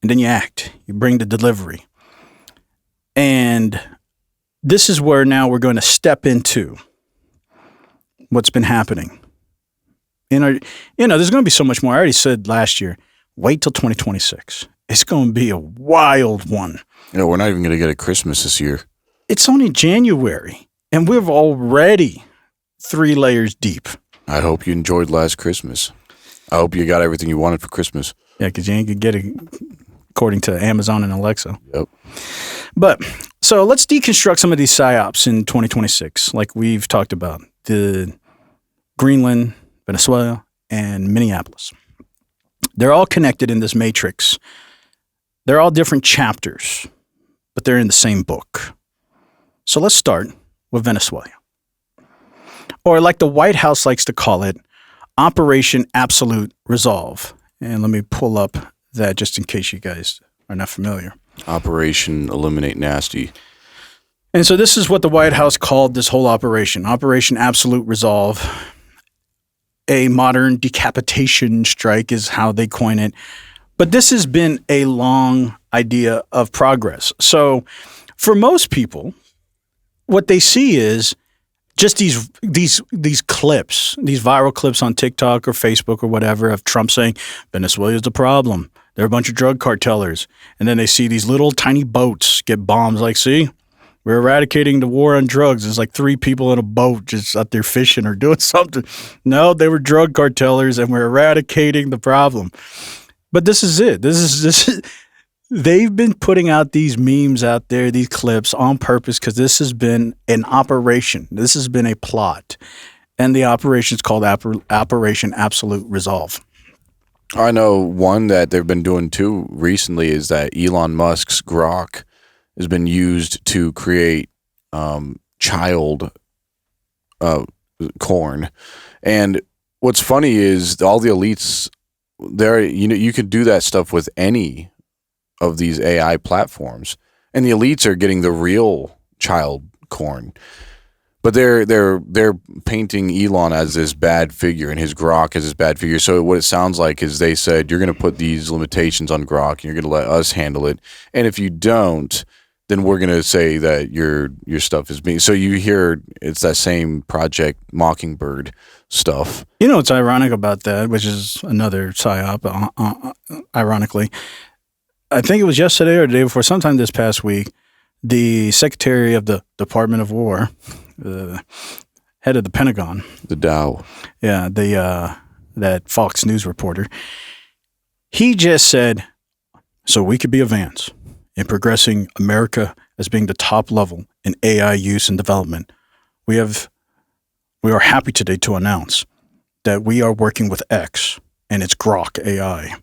And then you act. You bring the delivery. And this is where now we're going to step into what's been happening There's going to be so much more. I already said last year, wait till 2026. It's going to be a wild one. We're not even going to get a Christmas this year. It's only January, and we're already 3 layers deep. I hope you enjoyed last Christmas. I hope you got everything you wanted for Christmas. Yeah, because you ain't going to get it according to Amazon and Alexa. Yep. But, so let's deconstruct some of these psyops in 2026, like we've talked about. The Greenland, Venezuela, and Minneapolis. They're all connected in this matrix. They're all different chapters, but they're in the same book. So let's start with Venezuela. Or like the White House likes to call it, Operation Absolute Resolve. And let me pull up that just in case you guys are not familiar. Operation Eliminate Nasty. And so this is what the White House called this whole operation, Operation Absolute Resolve. A modern decapitation strike is how they coin it. But this has been a long idea of progress. So for most people, what they see is just these clips, these viral clips on TikTok or Facebook or whatever of Trump saying, Venezuela is the problem. They're a bunch of drug cartellers. And then they see these little tiny boats get bombs like, see, we're eradicating the war on drugs. There's like 3 people in a boat just out there fishing or doing something. No, they were drug cartellers and we're eradicating the problem. But this is it. This is they've been putting out these memes out there, these clips on purpose because this has been an operation. This has been a plot. And the operation is called Operation Absolute Resolve. I know one that they've been doing too recently is that Elon Musk's Grok has been used to create child corn. And what's funny is all the elites there, you could do that stuff with any of these AI platforms, and the elites are getting the real child corn. But they're painting Elon as this bad figure and his Grok as this bad figure. So what it sounds like is they said, you're going to put these limitations on Grok and you're going to let us handle it. And if you don't, then we're going to say that your stuff is being... So you hear it's that same Project Mockingbird stuff. You know what's ironic about that, which is another psyop, ironically. I think it was yesterday or the day before, sometime this past week, the Secretary of the Department of War, the head of the Pentagon. The Dow. Yeah, that Fox News reporter. He just said, so we could be advanced in progressing America as being the top level in AI use and development. We are happy today to announce that we are working with X and it's Grok AI.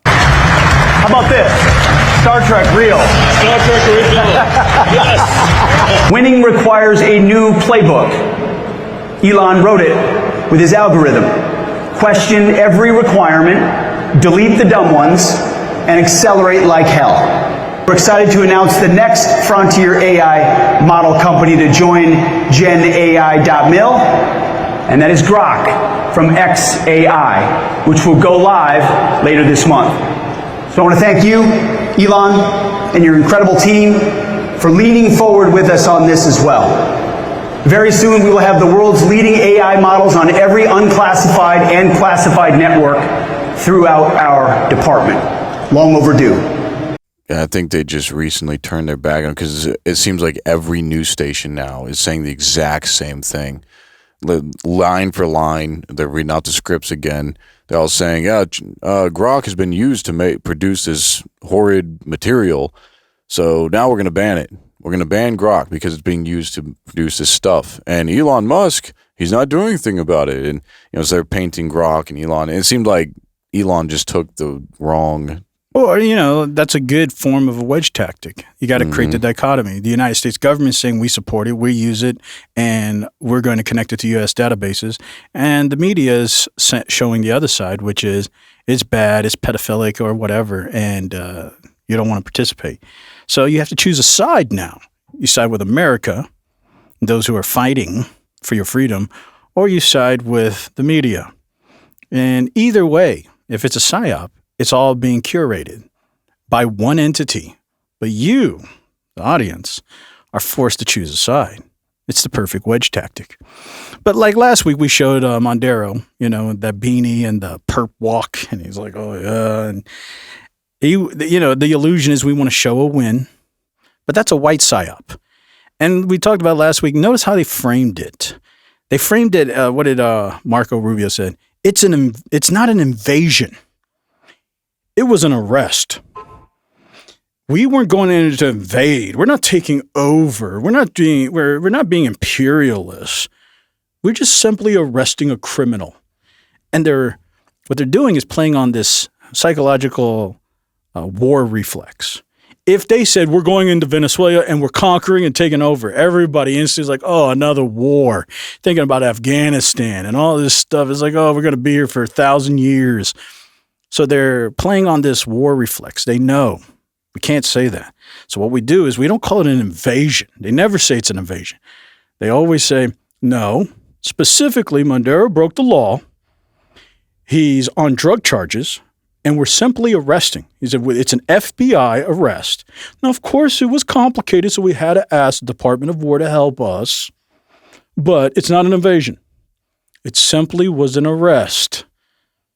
How about this? Star Trek real. Star Trek original. Yes. Winning requires a new playbook. Elon wrote it with his algorithm. Question every requirement, delete the dumb ones, and accelerate like hell. We're excited to announce the next frontier AI model company to join GenAI.mil, and that is Grok from XAI, which will go live later this month. So I want to thank you, Elon, and your incredible team for leaning forward with us on this as well. Very soon we will have the world's leading AI models on every unclassified and classified network throughout our department. Long overdue. Yeah, I think they just recently turned their back on because it seems like every news station now is saying the exact same thing. Line for line, they're reading out the scripts again. They're all saying, yeah, Grok has been used to produce this horrid material, so now we're going to ban it. We're going to ban Grok because it's being used to produce this stuff. And Elon Musk, he's not doing anything about it. And so they're painting Grok and Elon. And it seemed like Elon just took the wrong... Well, that's a good form of a wedge tactic. You got to create the dichotomy. The United States government is saying we support it, we use it, and we're going to connect it to U.S. databases. And the media is showing the other side, which is it's bad, it's pedophilic or whatever, and you don't want to participate. So you have to choose a side now. You side with America, those who are fighting for your freedom, or you side with the media. And either way, if it's a psyop, it's all being curated by one entity. But you, the audience, are forced to choose a side. It's the perfect wedge tactic. But like last week, we showed Mondero, that beanie and the perp walk, and he's like, oh yeah, and the illusion is we want to show a win, but that's a white psyop. And we talked about last week. Notice how they framed it. They framed it. What did Marco Rubio said? It's not an invasion. It was an arrest. We weren't going in to invade. We're not taking over. We're not being imperialists. We're just simply arresting a criminal. And what they're doing is playing on this psychological war reflex. If they said we're going into Venezuela and we're conquering and taking over, everybody instantly is like, oh, another war. Thinking about Afghanistan and all this stuff. It's like, oh, we're going to be here for 1,000 years. So they're playing on this war reflex. They know. We can't say that. So what we do is we don't call it an invasion. They never say it's an invasion. They always say, no, specifically, Mondero broke the law. He's on drug charges, and we're simply arresting. He said, it's an FBI arrest. Now, of course, it was complicated, so we had to ask the Department of War to help us, but it's not an invasion. It simply was an arrest.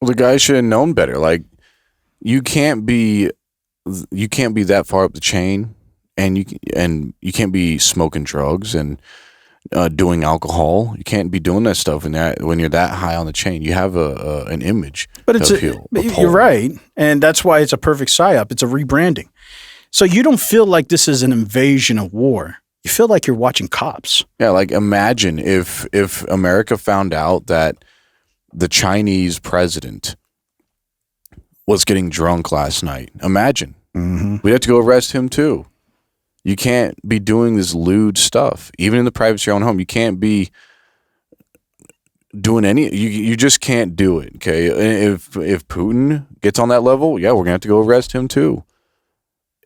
Well, the guy should have known better. Like, you can't be that far up the chain, and you can't be smoking drugs and doing alcohol. You can't be doing that stuff when you're that high on the chain. You have an image. But you're right, and that's why it's a perfect psyop. It's a rebranding. So you don't feel like this is an invasion of war. You feel like you're watching Cops. Yeah, like imagine if America found out that the Chinese president was getting drunk last night. Imagine. Mm-hmm. We have to go arrest him too. You can't be doing this lewd stuff. Even in the privacy of your own home, you can't be doing you just can't do it, okay? If Putin gets on that level, yeah, we're going to have to go arrest him too.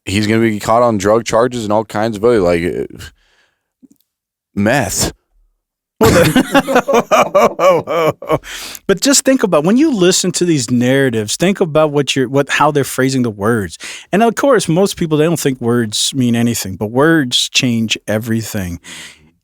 He's going to be caught on drug charges and all kinds of other, meth. But just think about when you listen to these narratives, think about how they're phrasing the words. And of course, most people, they don't think words mean anything, but words change everything.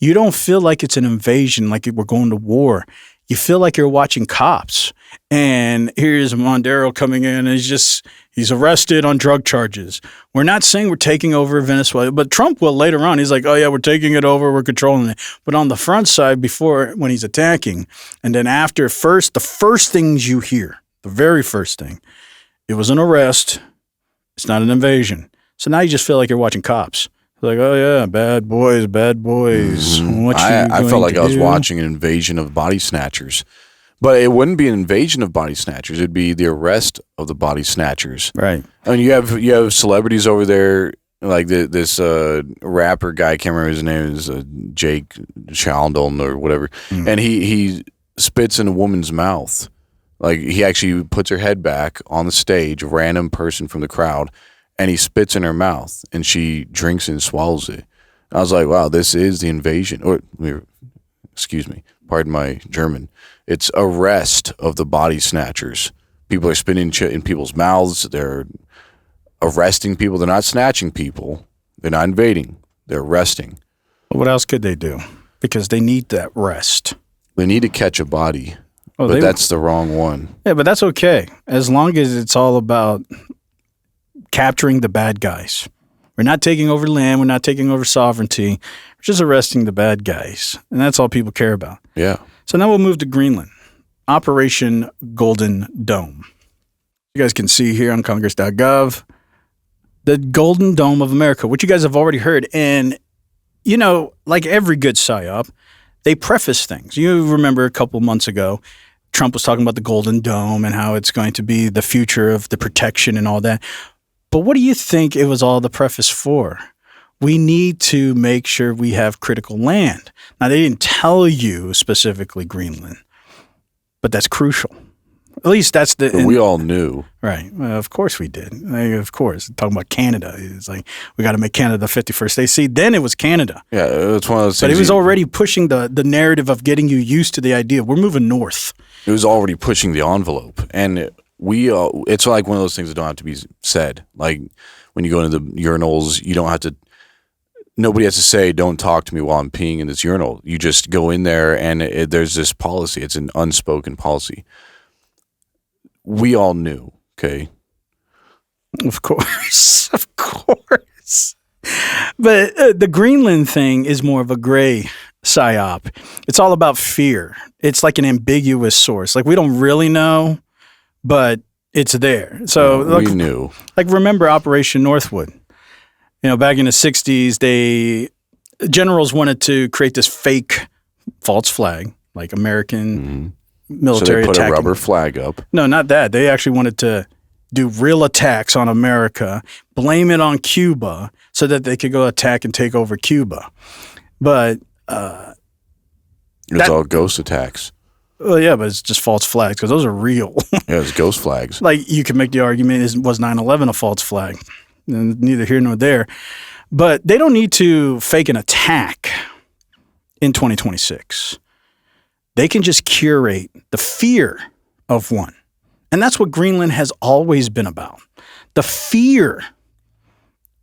You don't feel like it's an invasion, like we're going to war. You feel like you're watching Cops. And here's Mondero coming in, and he's arrested on drug charges. We're not saying we're taking over Venezuela, but Trump will later on. He's like, oh yeah, we're taking it over, we're controlling it. But on the front side, when he's attacking, and then after the first things you hear, the very first thing, it was an arrest. It's not an invasion. So now you just feel like you're watching Cops. Like, oh yeah, bad boys. Mm-hmm. I felt like I was watching an invasion of body snatchers. But it wouldn't be an invasion of body snatchers. It'd be the arrest of the body snatchers. Right. I mean, you have celebrities over there, like this rapper guy, I can't remember his name, is Jake Sheldon or whatever. Mm. And he spits in a woman's mouth. Like, he actually puts her head back on the stage, a random person from the crowd, and he spits in her mouth, and she drinks and swallows it. I was like, wow, this is the invasion. Or, excuse me, pardon my German. It's arrest of the body snatchers. People are spitting in people's mouths. They're arresting people. They're not snatching people. They're not invading. They're arresting. Well, what else could they do? Because they need that rest. They need to catch a body, but that's the wrong one. Yeah, but that's okay. As long as it's all about capturing the bad guys. We're not taking over land. We're not taking over sovereignty. We're just arresting the bad guys. And that's all people care about. Yeah. So now we'll move to Greenland. Operation Golden Dome. You guys can see here on Congress.gov, the Golden Dome of America, which you guys have already heard. And, like every good PSYOP, they preface things. You remember a couple months ago, Trump was talking about the Golden Dome and how it's going to be the future of the protection and all that. But what do you think it was all the preface for? We need to make sure we have critical land. Now, they didn't tell you specifically Greenland, but that's crucial. At least that's we all knew. Right. Well, of course we did. Of course. Talking about Canada. It's like, we got to make Canada the 51st state. See, then it was Canada. Yeah, it's one of those things. But it was already pushing the narrative of getting you used to the idea. We're moving north. It was already pushing the envelope. And it's like one of those things that don't have to be said. Like when you go into the urinals, you don't have to nobody has to say, don't talk to me while I'm peeing in this urinal. You just go in there and there's this policy. It's an unspoken policy. We all knew, okay? Of course. Of course. But the Greenland thing is more of a gray psyop. It's all about fear. It's like an ambiguous source. Like, we don't really know, but it's there. So we knew. Like, remember Operation Northwood? Back in the 60s, generals wanted to create this fake false flag, like American military So they put attacking. a rubber flag up. No, not that. They actually wanted to do real attacks on America, blame it on Cuba so that they could go attack and take over Cuba. But it's all ghost attacks. Well, yeah, but it's just false flags because those are real. Yeah, it's ghost flags. Like, you can make the argument, was 9/11 a false flag? And neither here nor there. But they don't need to fake an attack in 2026. They can just curate the fear of one. And that's what Greenland has always been about. The fear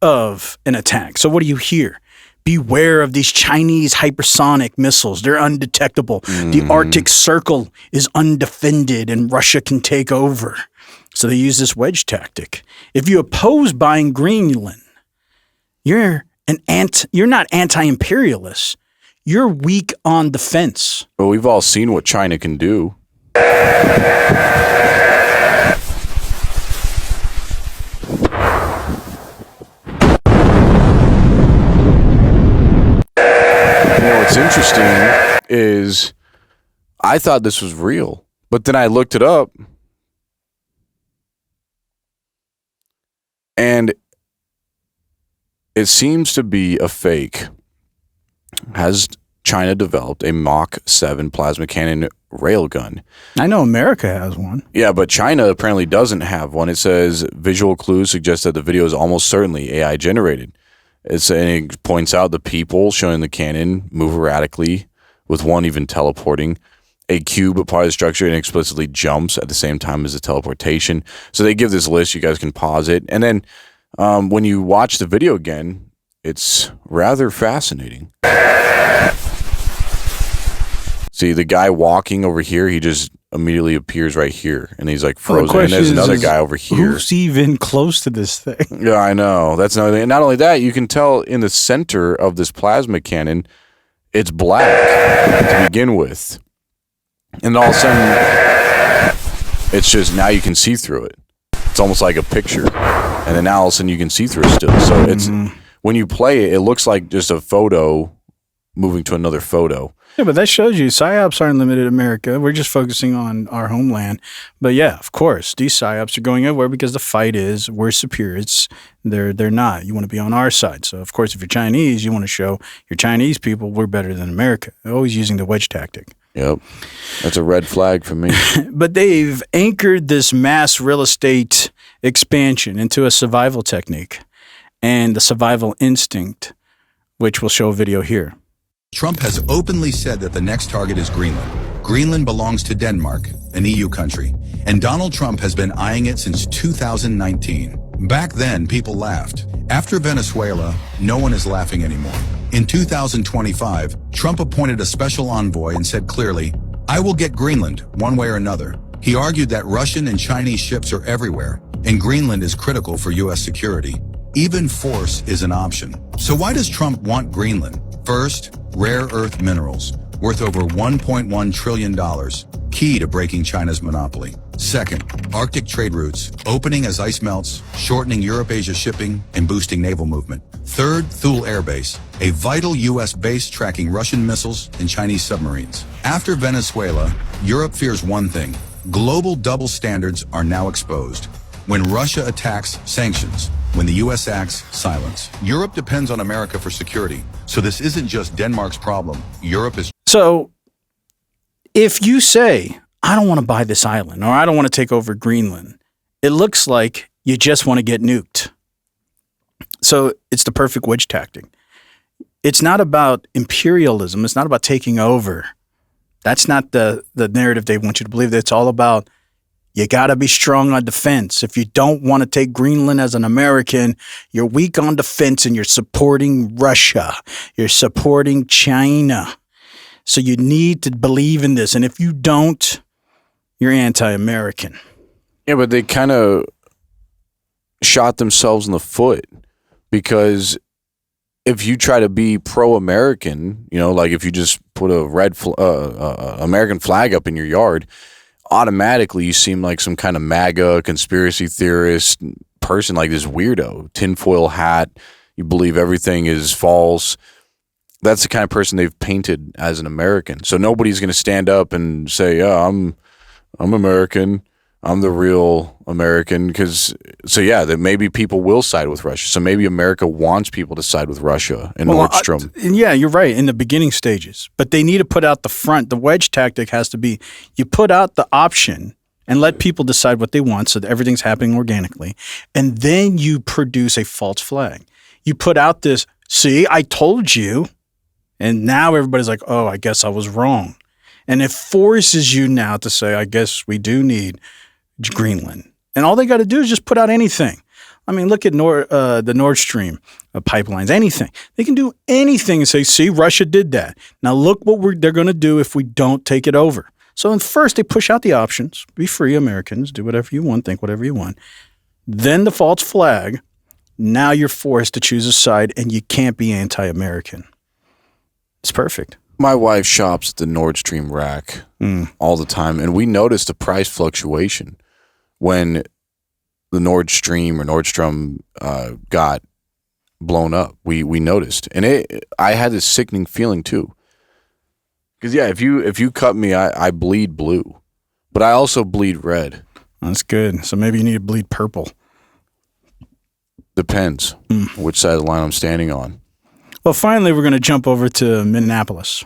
of an attack. So what do you hear? Beware of these Chinese hypersonic missiles. They're undetectable. The Arctic Circle is undefended and Russia can take over. So they use this wedge tactic. If you oppose buying Greenland, you're not anti-imperialist. You're weak on defense. But we've all seen what China can do. What's interesting is I thought this was real, but then I looked it up. And it seems to be a fake. Has China developed a Mach 7 plasma cannon railgun? I know America has one. Yeah, but China apparently doesn't have one. It says visual clues suggest that the video is almost certainly AI generated. And it points out the people showing the cannon move erratically, with one even teleporting. A cube, part of the structure, inexplicitly jumps at the same time as the teleportation. So they give this list. You guys can pause it. And then when you watch the video again, it's rather fascinating. See, the guy walking over here, he just immediately appears right here. And he's like frozen. Well, and there's another guy over here. Who's even close to this thing? Yeah, I know. That's another thing. And not only that, you can tell in the center of this plasma cannon, it's black to begin with. And all of a sudden, it's just, now you can see through it. It's almost like a picture. And then now all of a sudden you can see through it still. So it's, when you play it, it looks like just a photo moving to another photo. Yeah, but that shows you psyops aren't limited to America. We're just focusing on our homeland. But yeah, of course, these psyops are going everywhere because the fight is we're superior. They're not. You want to be on our side. So of course, if you're Chinese, you want to show your Chinese people we're better than America. They're always using the wedge tactic. Yep. That's a red flag for me. But they've anchored this mass real estate expansion into a survival technique and the survival instinct, which we'll show a video here. Trump has openly said that the next target is Greenland. Greenland belongs to Denmark, an EU country, and Donald Trump has been eyeing it since 2019. Back then, people laughed. After Venezuela, no one is laughing anymore. In 2025, Trump appointed a special envoy and said clearly, "I will get Greenland one way or another." He argued that Russian and Chinese ships are everywhere, and Greenland is critical for U.S. security. Even force is an option. So why does Trump want Greenland? First, rare earth minerals, worth over $1.1 trillion, key to breaking China's monopoly. Second, Arctic trade routes, opening as ice melts, shortening Europe-Asia shipping, and boosting naval movement. Third, Thule Air Base, a vital U.S. base tracking Russian missiles and Chinese submarines. After Venezuela, Europe fears one thing: global double standards are now exposed. When Russia attacks, sanctions. When the U.S. acts, silence. Europe depends on America for security. So this isn't just Denmark's problem. Europe is... So if you say, I don't want to buy this island or I don't want to take over Greenland, it looks like you just want to get nuked. So it's the perfect wedge tactic. It's not about imperialism. It's not about taking over. That's not the narrative they want you to believe. It's all about You got to be strong on defense. If you don't want to take Greenland as an American, you're weak on defense and you're supporting Russia. You're supporting China. So you need to believe in this. And if you don't, you're anti-American. Yeah, but they kind of shot themselves in the foot, because if you try to be pro-American, you know, like if you just put a red American flag up in your yard, automatically you seem like some kind of MAGA conspiracy theorist person, like this weirdo, tinfoil hat. You believe everything is false. That's the kind of person they've painted as an American. So nobody's going to stand up and say, "Yeah, I'm American. I'm the real American." That maybe people will side with Russia. So maybe America wants people to side with Russia and Nordstrom. Yeah, you're right, in the beginning stages. But they need to put out the front. The wedge tactic has to be, you put out the option and let people decide what they want so that everything's happening organically. And then you produce a false flag. You put out this, see, I told you. And now everybody's like, oh, I guess I was wrong. And it forces you now to say, I guess we do need Greenland. And all they got to do is just put out anything. I mean, look at the Nord Stream pipelines, anything. They can do anything and say, see, Russia did that. Now look what they're going to do if we don't take it over. So first they push out the options. Be free, Americans. Do whatever you want. Think whatever you want. Then the false flag. Now you're forced to choose a side, and you can't be anti-American. It's perfect. My wife shops at the Nord Stream rack all the time, and we noticed a price fluctuation when the Nord Stream or Nordstrom got blown up. We noticed, and I had this sickening feeling too. Because if you cut me, I bleed blue, but I also bleed red. That's good. So maybe you need to bleed purple. Depends which side of the line I'm standing on. Well, finally, we're going to jump over to Minneapolis.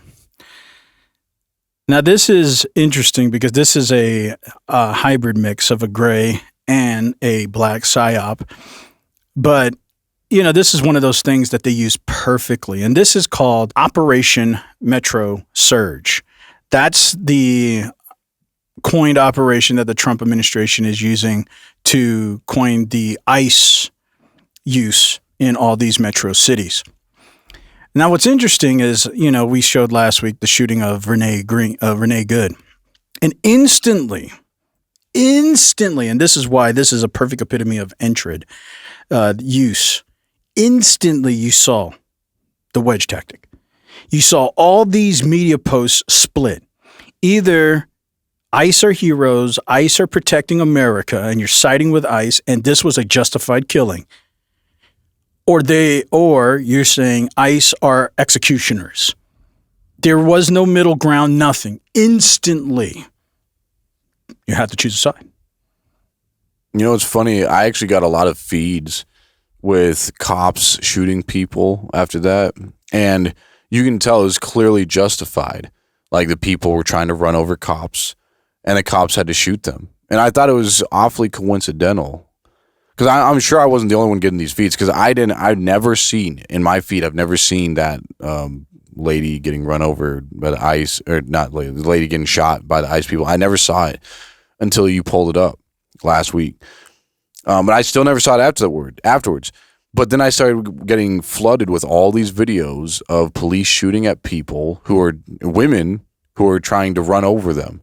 Now, this is interesting because this is a hybrid mix of a gray and a black Psyop. But, you know, this is one of those things that they use perfectly. And this is called Operation Metro Surge. That's the coined operation that the Trump administration is using to coin the ICE use in all these metro cities. Now, what's interesting is, you know, we showed last week the shooting of Renee Good. And instantly, and this is why this is a perfect epitome of Entrid use, instantly you saw the wedge tactic. You saw all these media posts split. Either ICE are heroes, ICE are protecting America, and you're siding with ICE, and this was a justified killing. Or you're saying ICE are executioners. There was no middle ground, nothing. Instantly, you have to choose a side. You know, it's funny. I actually got a lot of feeds with cops shooting people after that. And you can tell it was clearly justified. Like the people were trying to run over cops and the cops had to shoot them. And I thought it was awfully coincidental. Because I'm sure I wasn't the only one getting these feeds, because I've never seen in my feed, I've never seen that lady getting run over by the ICE, or not lady, the lady getting shot by the ICE people. I never saw it until you pulled it up last week. But I still never saw it afterwards. But then I started getting flooded with all these videos of police shooting at people who are women who are trying to run over them.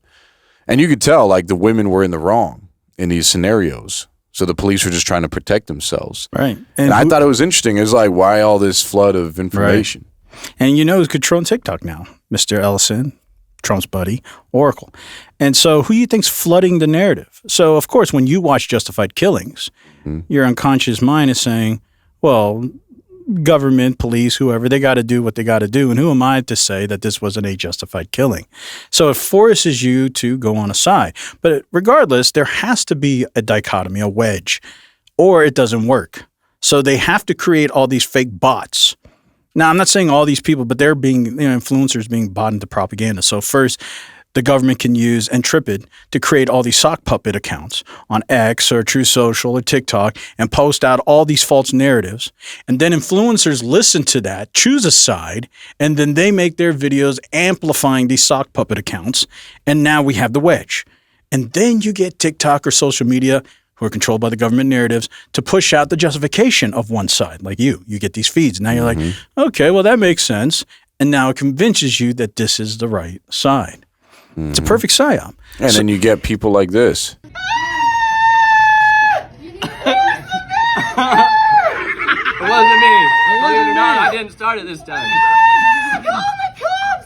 And you could tell like the women were in the wrong in these scenarios. So the police were just trying to protect themselves. Right. And I thought it was interesting. It was like, why all this flood of information? Right. And you know who's controlling TikTok now? Mr. Ellison, Trump's buddy, Oracle. And so who do you think's flooding the narrative? So, of course, when you watch Justified Killings, your unconscious mind is saying, well, government, police, whoever, they got to do what they got to do. And who am I to say that this wasn't a justified killing? So it forces you to go on a side. But regardless, there has to be a dichotomy, a wedge, or it doesn't work. So they have to create all these fake bots. Now, I'm not saying all these people, but they're being, influencers being bought into propaganda. So first, the government can use Intrepid to create all these sock puppet accounts on X or True Social or TikTok and post out all these false narratives. And then influencers listen to that, choose a side, and then they make their videos amplifying these sock puppet accounts. And now we have the wedge. And then you get TikTok or social media who are controlled by the government narratives to push out the justification of one side. Like you get these feeds. Now you're like, okay, well, that makes sense. And now it convinces you that this is the right side. It's a perfect psyop. And then you get people like this. It wasn't me. Believe it or not, I didn't start it this time.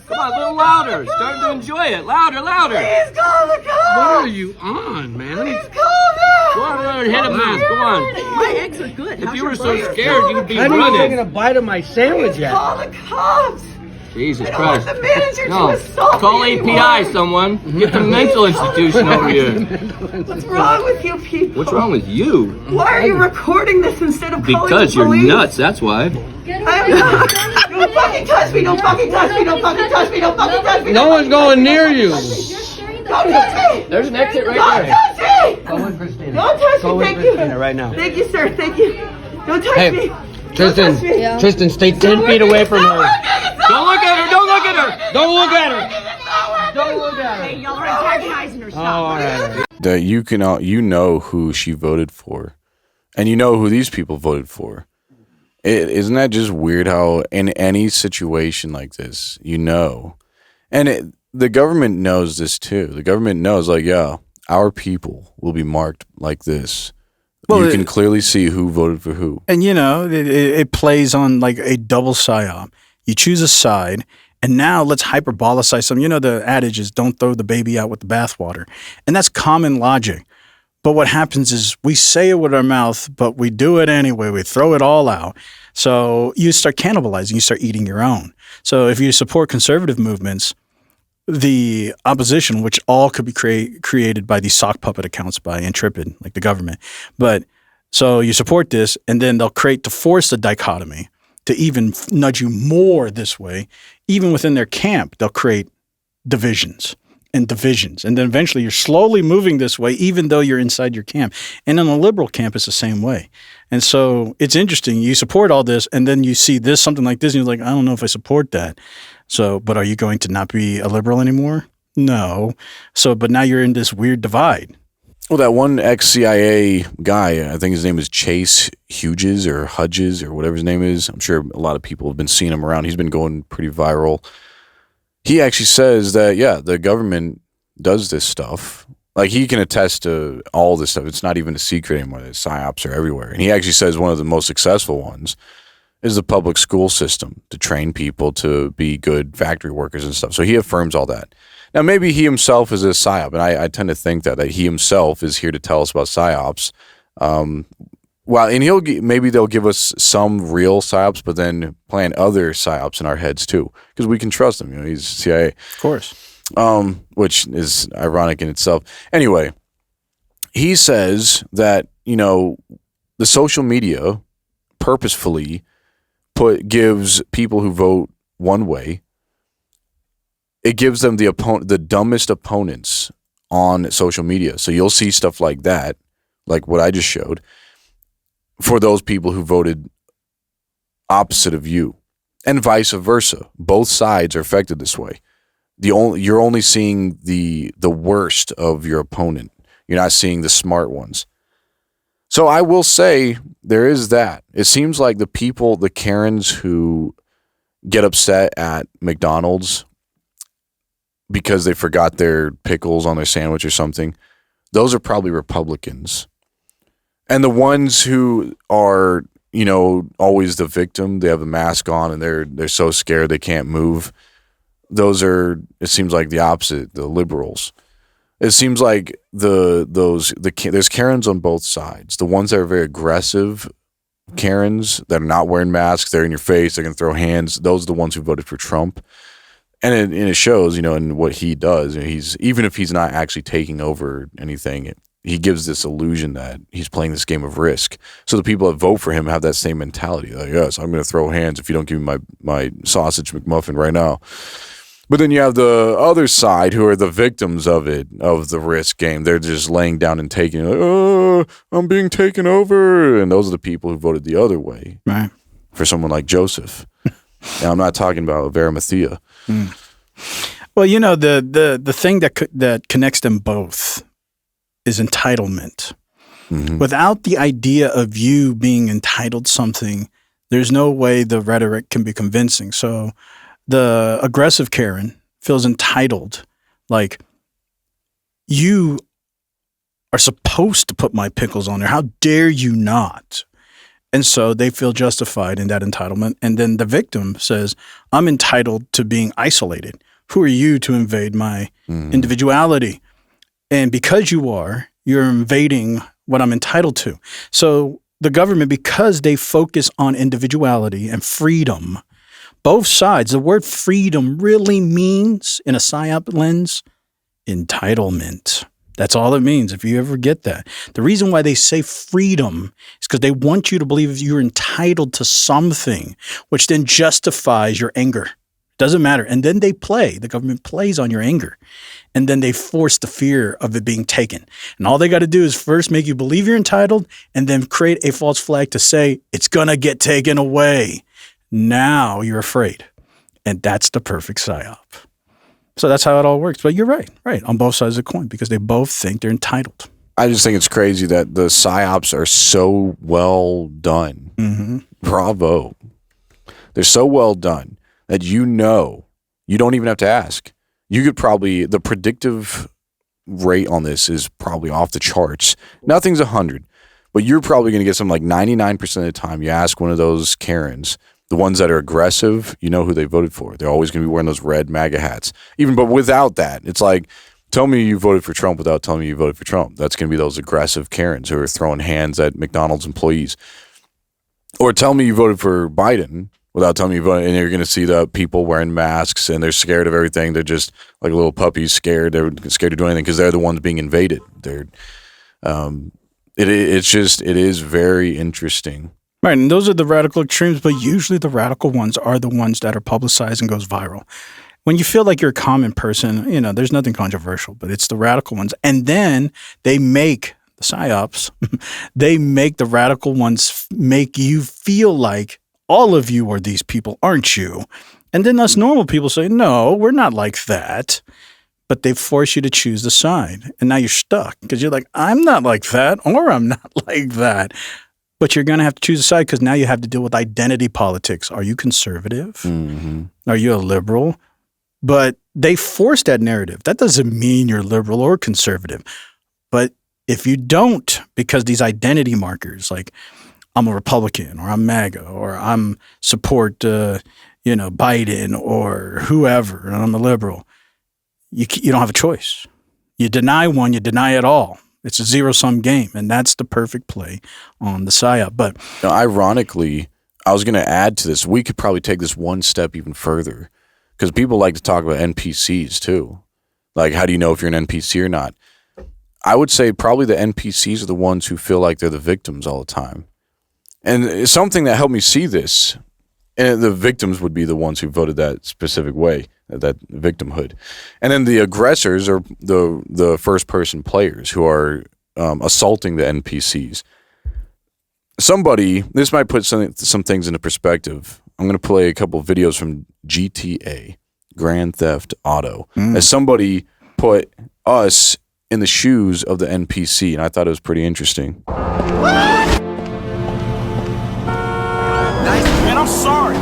Come on, a little louder. Starting to enjoy it. Louder, louder. Please call the cops. What are you on, man? Please call them. Go on, hit him, man. Come on. My eggs are good. If you were so scared, you'd be running. I didn't even take a bite of my sandwich Please call the cops. Jesus I don't want Christ. the manager to No. assault Call me API, anymore. someone. Get the mental institution over here. What's wrong with you people? What's wrong with you? Why are you recording this instead of calling Because the you're police? nuts, that's why. I'm not. Don't fucking touch me. Don't fucking touch me. Don't fucking touch me. Don't fucking touch me. No one's going near you. Don't touch me. There's an exit right Don't there. touch me. Go in, Christina. Don't touch Go me. in, Thank you. Christina, right now. Thank you, sir. Thank you. Don't touch me. Tristan, Don't touch me. Tristan, stay 10 feet away from her. Don't look at her. Don't look at her. Don't look at her. Don't look at her. Hey, y'all are antagonizing her. Stop. all right. That you can, you know who she voted for, and you know who these people voted for. Isn't that just weird? How in any situation like this, you know, and the government knows this too. The government knows, like, yeah, our people will be marked like this. Well, you can clearly see who voted for who. And, you know, it plays on like a double psyop. You choose a side, and now let's hyperbolicize something. You know, the adage is don't throw the baby out with the bathwater. And that's common logic. But what happens is we say it with our mouth, but we do it anyway. We throw it all out. So you start cannibalizing. You start eating your own. So if you support conservative movements, the opposition, which all could be created by these sock puppet accounts by Intrepid, like the government. But so you support this, and then they'll create to force the dichotomy to even nudge you more this way. Even within their camp, they'll create divisions. And then eventually you're slowly moving this way, even though you're inside your camp. And in a liberal camp, it's the same way. And so it's interesting. You support all this, and then you see this, something like this, and you're like, I don't know if I support that. So, but are you going to not be a liberal anymore? No. So, but now you're in this weird divide. Well, that one ex-CIA guy, I think his name is Chase Hughes or Hudges or whatever his name is. I'm sure a lot of people have been seeing him around. He's been going pretty viral. He actually says that, yeah, the government does this stuff. Like, he can attest to all this stuff. It's not even a secret anymore. The Psyops are everywhere. And he actually says one of the most successful ones is the public school system to train people to be good factory workers and stuff. So he affirms all that. Now, maybe he himself is a psyop, and I tend to think that he himself is here to tell us about psyops. Well, and maybe they'll give us some real psyops, but then plant other psyops in our heads too, because we can trust him. You know, he's CIA, of course, which is ironic in itself. Anyway, he says that, you know, the social media purposefully gives people who vote one way. It gives them the dumbest opponents on social media. So you'll see stuff like that, like what I just showed, for those people who voted opposite of you, and vice versa. Both sides are affected this way. You're only seeing the worst of your opponent. You're not seeing the smart ones. So I will say there is that. It seems like the people, the Karens who get upset at McDonald's because they forgot their pickles on their sandwich or something, those are probably Republicans. And the ones who are, you know, always the victim, they have a mask on and they're so scared they can't move. Those are, it seems like the opposite, the liberals. It seems like there's Karens on both sides. The ones that are very aggressive Karens that are not wearing masks, they're in your face, they're going to throw hands. Those are the ones who voted for Trump. And it shows, you know, in what he does. Even if he's not actually taking over anything, he gives this illusion that he's playing this game of Risk. So the people that vote for him have that same mentality. Like, yes, I'm going to throw hands if you don't give me my sausage McMuffin right now. But then you have the other side who are the victims of the Risk game. They're just laying down and taking it. Like, oh, I'm being taken over. And those are the people who voted the other way. Right. For someone like Joseph. Now, I'm not talking about Arimathea. Well, you know, the thing that connects them both is entitlement. Mm-hmm. Without the idea of you being entitled something, there's no way the rhetoric can be convincing. So the aggressive Karen feels entitled, like, you are supposed to put my pickles on there. How dare you not? And so they feel justified in that entitlement. And then the victim says, I'm entitled to being isolated. Who are you to invade my individuality? And because you're invading what I'm entitled to. So the government, because they focus on individuality and freedom, both sides, the word freedom really means, in a Psyop lens, entitlement. That's all it means, if you ever get that. The reason why they say freedom is because they want you to believe you're entitled to something, which then justifies your anger. Doesn't matter. And then the government plays on your anger. And then they force the fear of it being taken. And all they got to do is first make you believe you're entitled and then create a false flag to say it's going to get taken away. Now you're afraid. And that's the perfect Psyop. So that's how it all works. But you're right, on both sides of the coin, because they both think they're entitled. I just think it's crazy that the Psyops are so well done. Mm-hmm. Bravo. They're so well done that you don't even have to ask. You could probably, the predictive rate on this is probably off the charts. Nothing's 100, but you're probably going to get something like 99% of the time you ask one of those Karens, the ones that are aggressive, you know who they voted for. They're always going to be wearing those red MAGA hats. But without that, it's like, tell me you voted for Trump without telling me you voted for Trump. That's going to be those aggressive Karens who are throwing hands at McDonald's employees. Or tell me you voted for Biden without telling me you voted, and you're going to see the people wearing masks and they're scared of everything. They're just like little puppies scared. They're scared to do anything because they're the ones being invaded. It is very interesting. Right, and those are the radical extremes, but usually the radical ones are the ones that are publicized and goes viral. When you feel like you're a common person, there's nothing controversial, but it's the radical ones. And then they make, the Psyops, they make the radical ones make you feel like all of you are these people, aren't you? And then us normal people say, no, we're not like that. But they force you to choose the side. And now you're stuck because you're like, I'm not like that, or I'm not like that. But you're going to have to choose a side because now you have to deal with identity politics. Are you conservative? Mm-hmm. Are you a liberal? But they force that narrative. That doesn't mean you're liberal or conservative. But if you don't, because these identity markers, like I'm a Republican or I'm MAGA or I'm support, Biden or whoever, and I'm a liberal, you don't have a choice. You deny one, you deny it all. It's a zero-sum game, and that's the perfect play on the Psyop. But ironically, I was going to add to this. We could probably take this one step even further because people like to talk about NPCs too. Like, how do you know if you're an NPC or not? I would say probably the NPCs are the ones who feel like they're the victims all the time. And it's something that helped me see this. And the victims would be the ones who voted that specific way, that victimhood. And then the aggressors are the first-person players who are assaulting the NPCs. This might put some things into perspective. I'm going to play a couple of videos from GTA, Grand Theft Auto, as somebody put us in the shoes of the NPC, and I thought it was pretty interesting. Man, I'm sorry.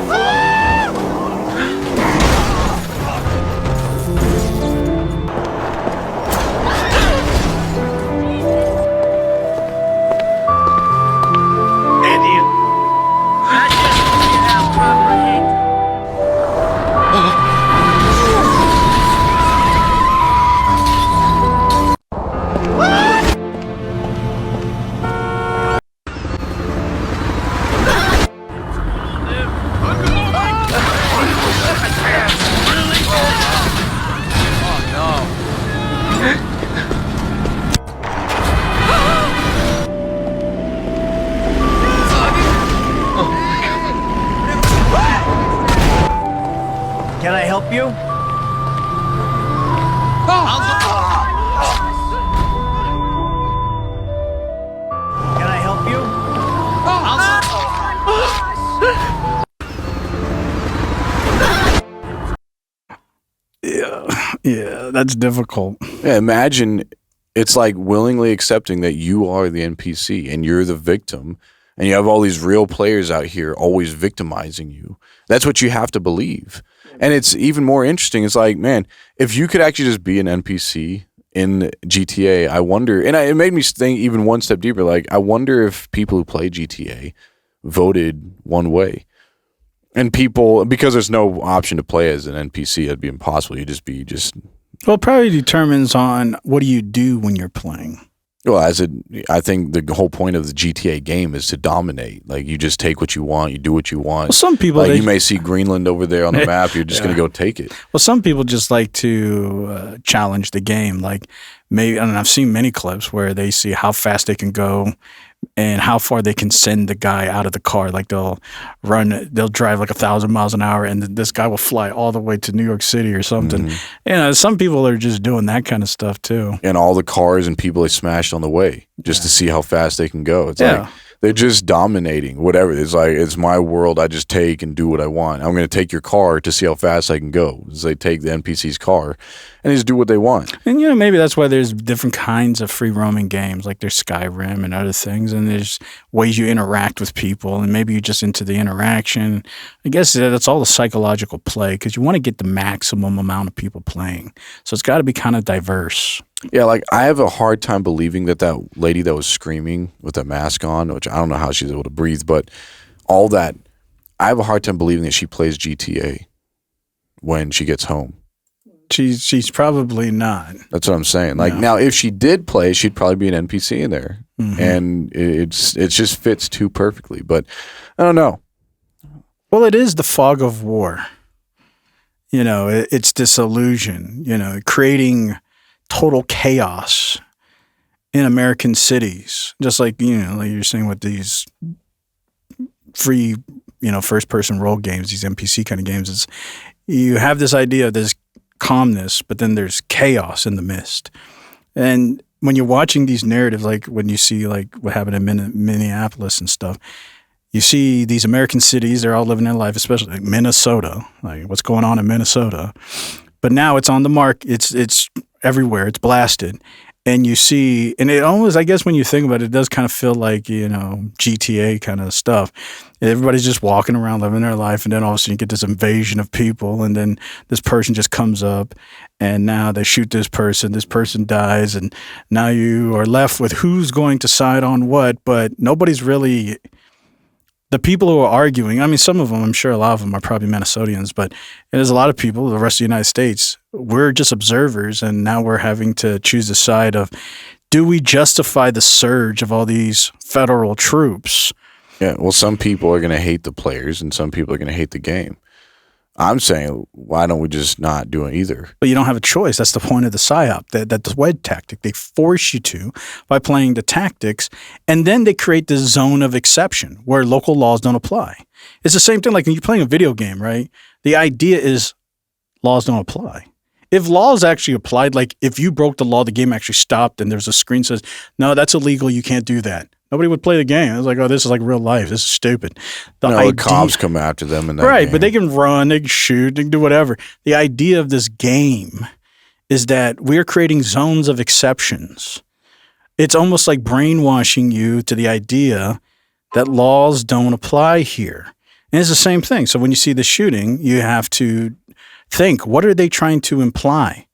Can I help you? Can I help you? Yeah, that's difficult. Yeah, imagine it's like willingly accepting that you are the NPC and you're the victim, and you have all these real players out here always victimizing you. That's what you have to believe. And it's even more interesting. It's like, man, if you could actually just be an NPC in GTA, I wonder, and it made me think even one step deeper, like, I wonder if people who play GTA voted one way. And people, because there's no option to play as an NPC, it'd be impossible. You'd just be Well, it probably determines on what do you do when you're playing. Well, I think the whole point of the GTA game is to dominate. Like, you just take what you want, you do what you want. Well, some people, like, you may see Greenland over there on the map, you're just going to go take it. Well, some people just like to challenge the game. Like, maybe, and I've seen many clips where they see how fast they can go and how far they can send the guy out of the car. Like, they'll drive like 1,000 miles an hour, and this guy will fly all the way to New York City or something. You know, some people are just doing that kind of stuff too. And all the cars and people they smashed on the way just to see how fast they can go. It's like they're just dominating whatever. It's like, it's my world. I just take and do what I want. I'm going to take your car to see how fast I can go. As they take the NPC's car and just do what they want. And, you know, maybe that's why there's different kinds of free roaming games, like there's Skyrim and other things, and there's ways you interact with people, and maybe you're just into the interaction. I guess that's all the psychological play, because you want to get the maximum amount of people playing. So it's got to be kind of diverse. Yeah, like, I have a hard time believing that lady that was screaming with a mask on, which I don't know how she's able to breathe, but all that, I have a hard time believing that she plays GTA when she gets home. She's probably not. That's what I'm saying. Like, now, if she did play, she'd probably be an NPC in there, and it just fits too perfectly. But I don't know. Well, it is the fog of war. You know, it's this illusion. You know, creating total chaos in American cities, just like, you know, like you're saying with these free, you know, first-person role games, these NPC kind of games. It's, you have this idea of this calmness, but then there's chaos in the midst. And when you're watching these narratives, like when you see like what happened in Minneapolis and stuff, you see these American cities, they're all living their life, especially like Minnesota, like what's going on in Minnesota. But now it's on the mark. It's everywhere. It's blasted. And you see, and it almost, I guess when you think about it, it does kind of feel like, you know, GTA kind of stuff. Everybody's just walking around living their life, and then all of a sudden you get this invasion of people, and then this person just comes up, and now they shoot this person dies, and now you are left with who's going to side on what, but nobody's really... The people who are arguing, I mean, some of them, I'm sure a lot of them are probably Minnesotans, but there's a lot of people, the rest of the United States, we're just observers, and now we're having to choose the side of, do we justify the surge of all these federal troops? Yeah, well, some people are going to hate the players, and some people are going to hate the game. I'm saying, why don't we just not do it either? But you don't have a choice. That's the point of the Psyop, that Wedge tactic. They force you to by playing the tactics, and then they create this zone of exception where local laws don't apply. It's the same thing like when you're playing a video game, right? The idea is laws don't apply. If laws actually applied, like if you broke the law, the game actually stopped, and there's a screen that says, no, that's illegal, you can't do that. Nobody would play the game. It's like, oh, this is like real life. This is stupid. The cops come after them in that right, game. But they can run, they can shoot, they can do whatever. The idea of this game is that we're creating zones of exceptions. It's almost like brainwashing you to the idea that laws don't apply here. And it's the same thing. So when you see the shooting, you have to think, what are they trying to imply?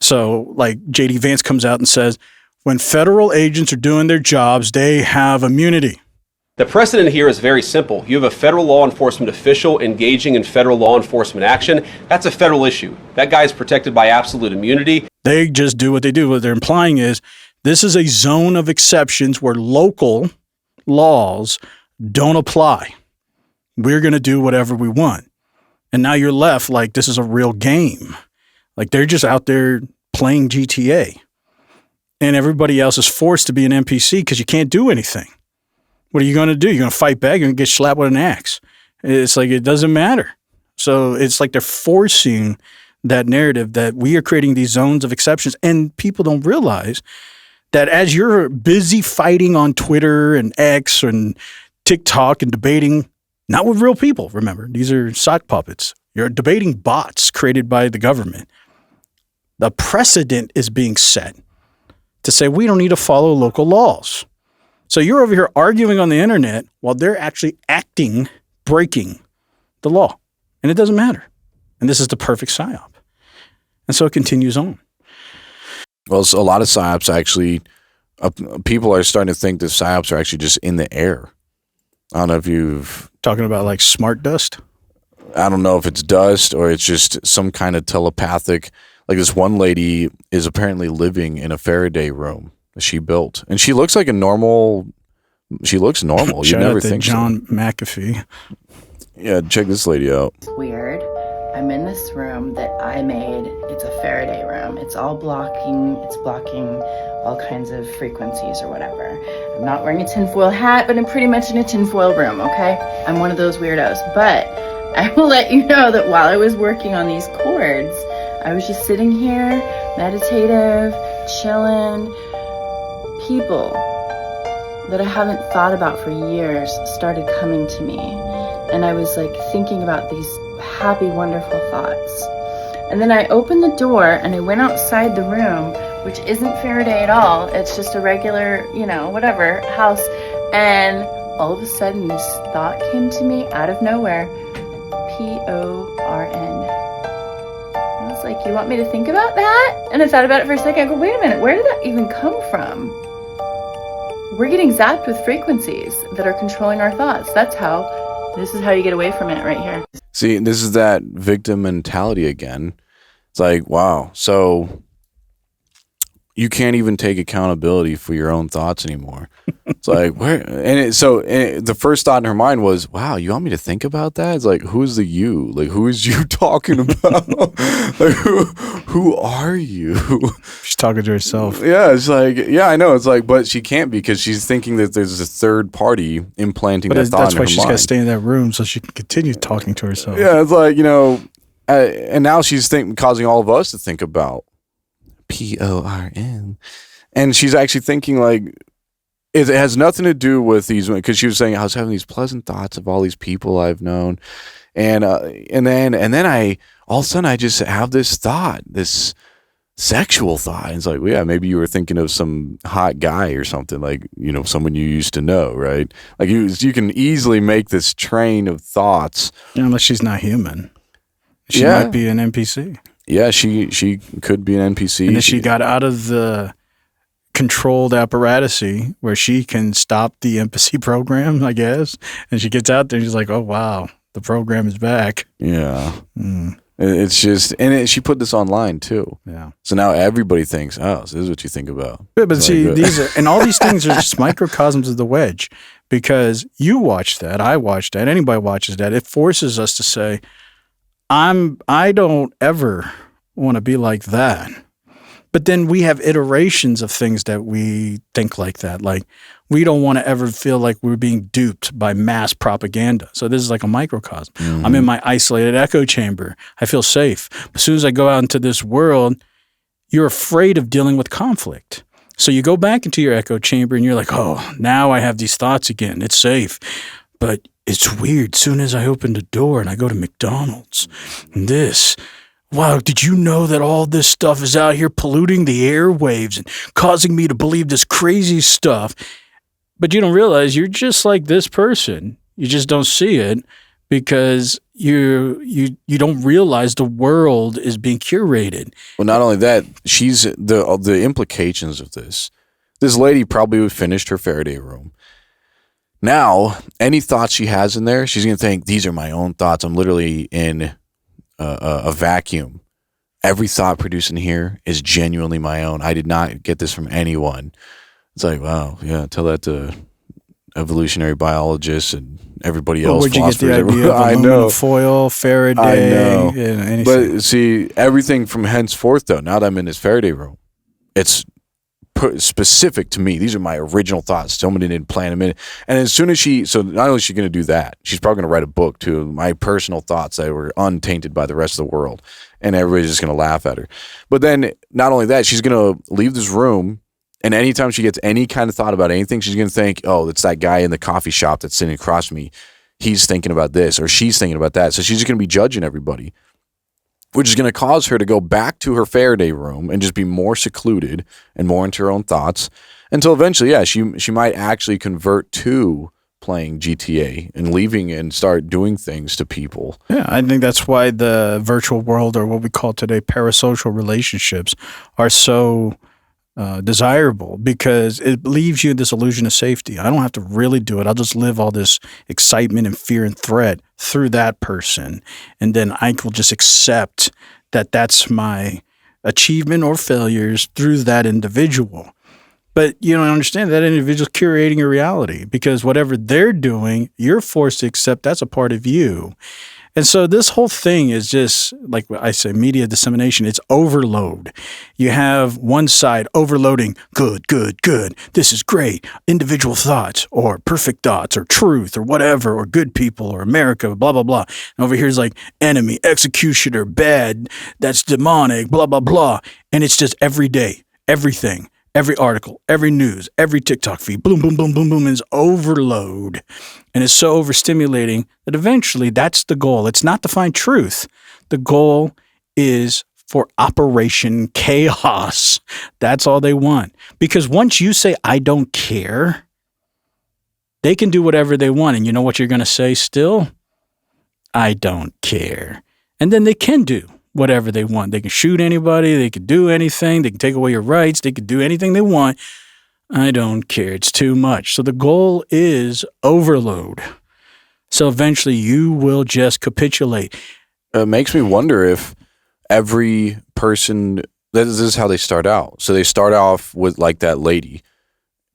So like J.D. Vance comes out and says, when federal agents are doing their jobs, they have immunity. The precedent here is very simple. You have a federal law enforcement official engaging in federal law enforcement action. That's a federal issue. That guy is protected by absolute immunity. They just do what they do. What they're implying is this is a zone of exceptions where local laws don't apply. We're going to do whatever we want. And now you're left like this is a real game. Like they're just out there playing GTA. And everybody else is forced to be an NPC because you can't do anything. What are you going to do? You're going to fight back? You're going to get slapped with an axe. It's like it doesn't matter. So it's like they're forcing that narrative that we are creating these zones of exceptions. And people don't realize that as you're busy fighting on Twitter and X and TikTok and debating, not with real people, remember, these are sock puppets. You're debating bots created by the government. The precedent is being set to say we don't need to follow local laws. So you're over here arguing on the internet while they're actually breaking the law. And it doesn't matter. And this is the perfect psyop. And so it continues on. Well, so a lot of psyops actually, people are starting to think that psyops are actually just in the air. I don't know if you've... Talking about like smart dust? I don't know if it's dust or it's just some kind of telepathic. Like this one lady is apparently living in a Faraday room that she built. And she looks like a normal... She looks normal. You never think John McAfee. Yeah, check this lady out. It's weird. I'm in this room that I made. It's a Faraday room. It's all blocking. It's blocking all kinds of frequencies or whatever. I'm not wearing a tinfoil hat, but I'm pretty much in a tinfoil room, okay? I'm one of those weirdos. But I will let you know that while I was working on these chords, I was just sitting here, meditative, chilling. People that I haven't thought about for years started coming to me. And I was like thinking about these happy, wonderful thoughts. And then I opened the door and I went outside the room, which isn't Faraday at all. It's just a regular, whatever, house. And all of a sudden this thought came to me out of nowhere. PORN. I was like, you want me to think about that? And I thought about it for a second. I go, wait a minute, where did that even come from? We're getting zapped with frequencies that are controlling our thoughts. This is how you get away from it right here. See, this is that victim mentality again. It's like, wow, so you can't even take accountability for your own thoughts anymore. It's like, where? And the first thought in her mind was, wow, you want me to think about that? It's like, who's the you? Like, who is you talking about? Like, who are you? She's talking to herself. Yeah, it's like, yeah, I know. It's like, but she can't because she's thinking that there's a third party implanting that thought in her mind. That's why she's got to stay in that room so she can continue talking to herself. Yeah, it's like, and now she's causing all of us to think about PORN. And she's actually thinking like, it has nothing to do with these, because she was saying I was having these pleasant thoughts of all these people I've known, and then I all of a sudden I just have this thought, this sexual thought. And it's like, well, yeah, maybe you were thinking of some hot guy or something, like someone you used to know, right? Like you can easily make this train of thoughts. Unless she's not human, she might be an NPC. Yeah, she could be an NPC. And then she got out of the controlled apparatusy where she can stop the embassy program, I guess. And she gets out there and she's like, oh, wow, the program is back. Yeah. It's just, and she put this online too. Yeah. So now everybody thinks, oh, so this is what you think about. Yeah, but see, and all these things are just microcosms of the wedge, because you watch that, I watch that, anybody watches that. It forces us to say, I don't ever want to be like that. But then we have iterations of things that we think like that. Like, we don't want to ever feel like we're being duped by mass propaganda. So this is like a microcosm. Mm-hmm. I'm in my isolated echo chamber. I feel safe. As soon as I go out into this world, you're afraid of dealing with conflict. So you go back into your echo chamber and you're like, oh, now I have these thoughts again. It's safe. But it's weird. As soon as I open the door and I go to McDonald's, and wow, did you know that all this stuff is out here polluting the airwaves and causing me to believe this crazy stuff? But you don't realize you're just like this person. You just don't see it because you don't realize the world is being curated. Well, not only that, she's the implications of this. This lady probably finished her Faraday room. Now, any thoughts she has in there, she's going to think, these are my own thoughts. I'm literally in a vacuum. Every thought produced in here is genuinely my own. I did not get this from anyone. It's like, wow, yeah, tell that to evolutionary biologists and everybody else. Where'd you get the idea of aluminum foil, Faraday? I know. Anything. But see, everything from henceforth, though, now that I'm in this Faraday room, it's specific to me. These are my original thoughts. Somebody didn't plan them in. And as soon as so not only is she going to do that, she's probably going to write a book too, my personal thoughts that were untainted by the rest of the world. And everybody's just going to laugh at her. But then not only that, she's going to leave this room, and anytime she gets any kind of thought about anything, she's going to think, oh, it's that guy in the coffee shop that's sitting across from me. He's thinking about this, or she's thinking about that. So she's just going to be judging everybody. which is going to cause her to go back to her Faraday room and just be more secluded and more into her own thoughts until eventually, yeah, she might actually convert to playing GTA and leaving and start doing things to people. Yeah, I think that's why the virtual world, or what we call today parasocial relationships, are so desirable, because it leaves you this illusion of safety. I don't have to really do it. I'll just live all this excitement and fear and threat through that person. And then I will just accept that that's my achievement or failures through that individual. But you don't understand that individual's curating your reality, because whatever they're doing, you're forced to accept that's a part of you. And so this whole thing is just, like I say, media dissemination. It's overload. You have one side overloading, good, good, good. This is great. Individual thoughts, or perfect thoughts, or truth, or whatever, or good people, or America, blah, blah, blah. And over here is like enemy, executioner, bad, that's demonic, blah, blah, blah. And it's just every day, everything. Every article, every news, every TikTok feed, boom, boom, boom, boom, boom, is overload. And it's so overstimulating that eventually that's the goal. It's not to find truth. The goal is for Operation Chaos. That's all they want. Because once you say, I don't care, they can do whatever they want. And you know what you're going to say still? I don't care. And then they can do whatever they want. They can shoot anybody. They can do anything. They can take away your rights. They can do anything they want. I don't care. It's too much. So the goal is overload. So eventually you will just capitulate. It makes me wonder if every person, this is how they start out. So they start off with like that lady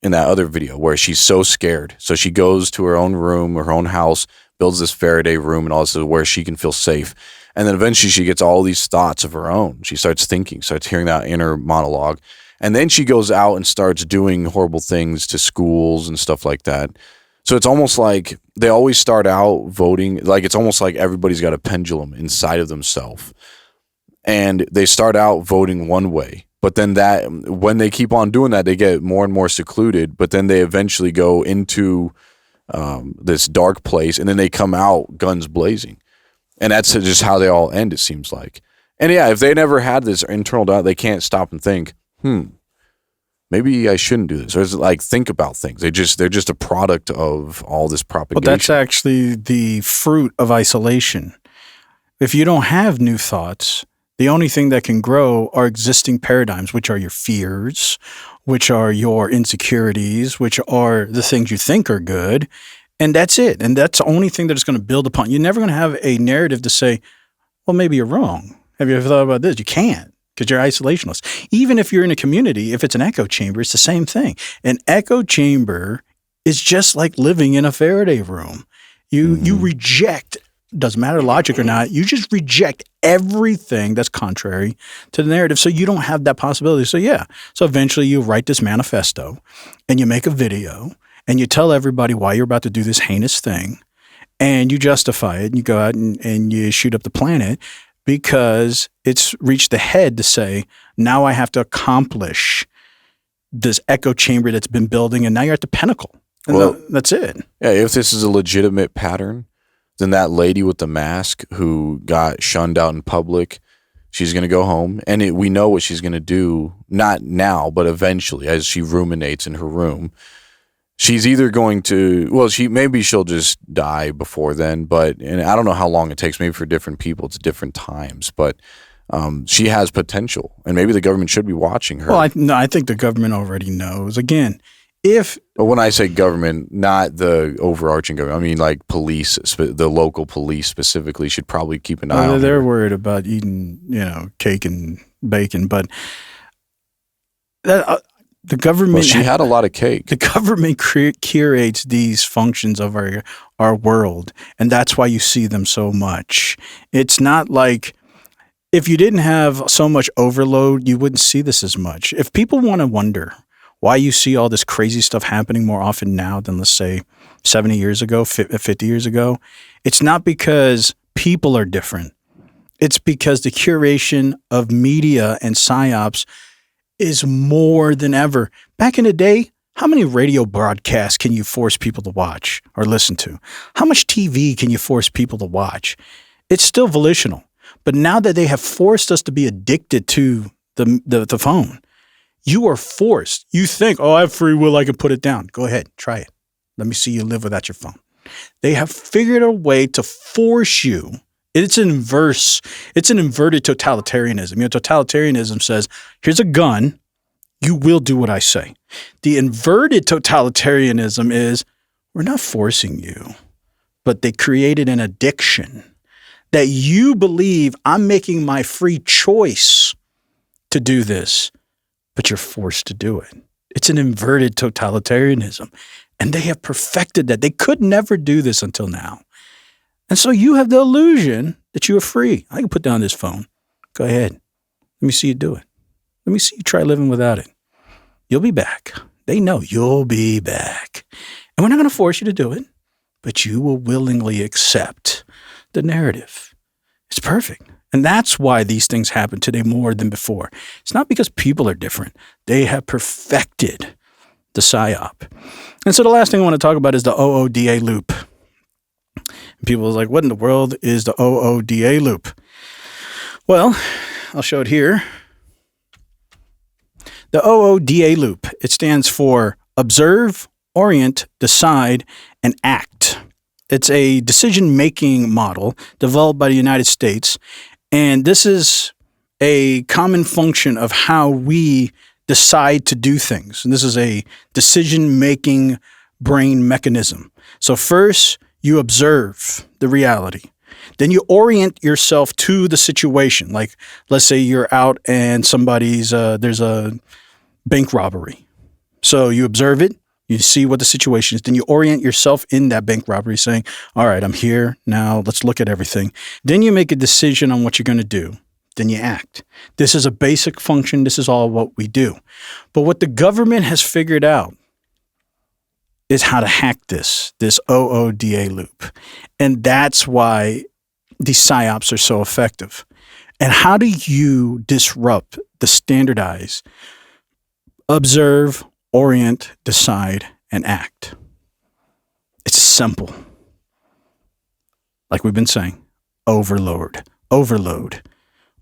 in that other video where she's so scared. So she goes to her own room, her own house, builds this Faraday room and all this where she can feel safe. And then eventually she gets all these thoughts of her own. She starts thinking, starts hearing that inner monologue. And then she goes out and starts doing horrible things to schools and stuff like that. So it's almost like they always start out voting. Like it's almost like everybody's got a pendulum inside of themselves. And they start out voting one way. But then that when they keep on doing that, they get more and more secluded. But then they eventually go into this dark place. And then they come out guns blazing. And that's just how they all end, it seems like. And yeah, if they never had this internal doubt, they can't stop and think, maybe I shouldn't do this. Or is it like think about things? They're just a product of all this propagation. Well, that's actually the fruit of isolation. If you don't have new thoughts, the only thing that can grow are existing paradigms, which are your fears, which are your insecurities, which are the things you think are good. And that's it. And that's the only thing that it's going to build upon. You're never going to have a narrative to say, well, maybe you're wrong. Have you ever thought about this? You can't, because you're isolationist. Even if you're in a community, if it's an echo chamber, it's the same thing. An echo chamber is just like living in a Faraday room. You reject, doesn't matter logic or not, you just reject everything that's contrary to the narrative. So you don't have that possibility. So yeah. So eventually you write this manifesto and you make a video and you tell everybody why you're about to do this heinous thing, and you justify it, and you go out and you shoot up the planet because it's reached the head to say, now I have to accomplish this echo chamber that's been building, and now you're at the pinnacle. And well, that's it. Yeah, if this is a legitimate pattern, then that lady with the mask who got shunned out in public, she's going to go home, and we know what she's going to do, not now, but eventually, as she ruminates in her room. She's either going to, well, maybe she'll just die before then, and I don't know how long it takes. Maybe for different people, it's different times, but she has potential, and maybe the government should be watching her. Well, I think the government already knows. Again, but when I say government, not the overarching government, I mean like police, the local police specifically should probably keep an eye on her. They're worried about eating, cake and bacon, but the government. Well, she had a lot of cake. The government curates these functions of our world, and that's why you see them so much. It's not like if you didn't have so much overload, you wouldn't see this as much. If people want to wonder why you see all this crazy stuff happening more often now than, let's say, 70 years ago, 50 years ago, it's not because people are different. It's because the curation of media and psyops is more than ever. Back in the day, how many radio broadcasts can you force people to watch or listen to? How much TV can you force people to watch? It's still volitional. But now that they have forced us to be addicted to the phone, you are forced. You think, oh, I have free will, I can put it down. Go ahead, try it. Let me see you live without your phone. They have figured a way to force you. It's an inverted totalitarianism. Totalitarianism says, here's a gun, you will do what I say. The inverted totalitarianism is, we're not forcing you, but they created an addiction that you believe I'm making my free choice to do this, but you're forced to do it. It's an inverted totalitarianism. And they have perfected that. They could never do this until now. And so you have the illusion that you are free. I can put down this phone. Go ahead. Let me see you do it. Let me see you try living without it. You'll be back. They know you'll be back. And we're not going to force you to do it, but you will willingly accept the narrative. It's perfect. And that's why these things happen today more than before. It's not because people are different. They have perfected the Psyop. And so the last thing I want to talk about is the OODA loop. People are like, what in the world is the OODA loop? Well, I'll show it here. The OODA loop, it stands for Observe, Orient, Decide, and Act. It's a decision-making model developed by the United States, and this is a common function of how we decide to do things. And this is a decision-making brain mechanism. So first, you observe the reality. Then you orient yourself to the situation. Like, let's say you're out and there's a bank robbery. So you observe it, you see what the situation is, then you orient yourself in that bank robbery saying, all right, I'm here now, let's look at everything. Then you make a decision on what you're going to do. Then you act. This is a basic function. This is all what we do. But what the government has figured out is how to hack this OODA loop. And that's why these psyops are so effective. And how do you disrupt the standardized observe, orient, decide, and act? It's simple. Like we've been saying, overload.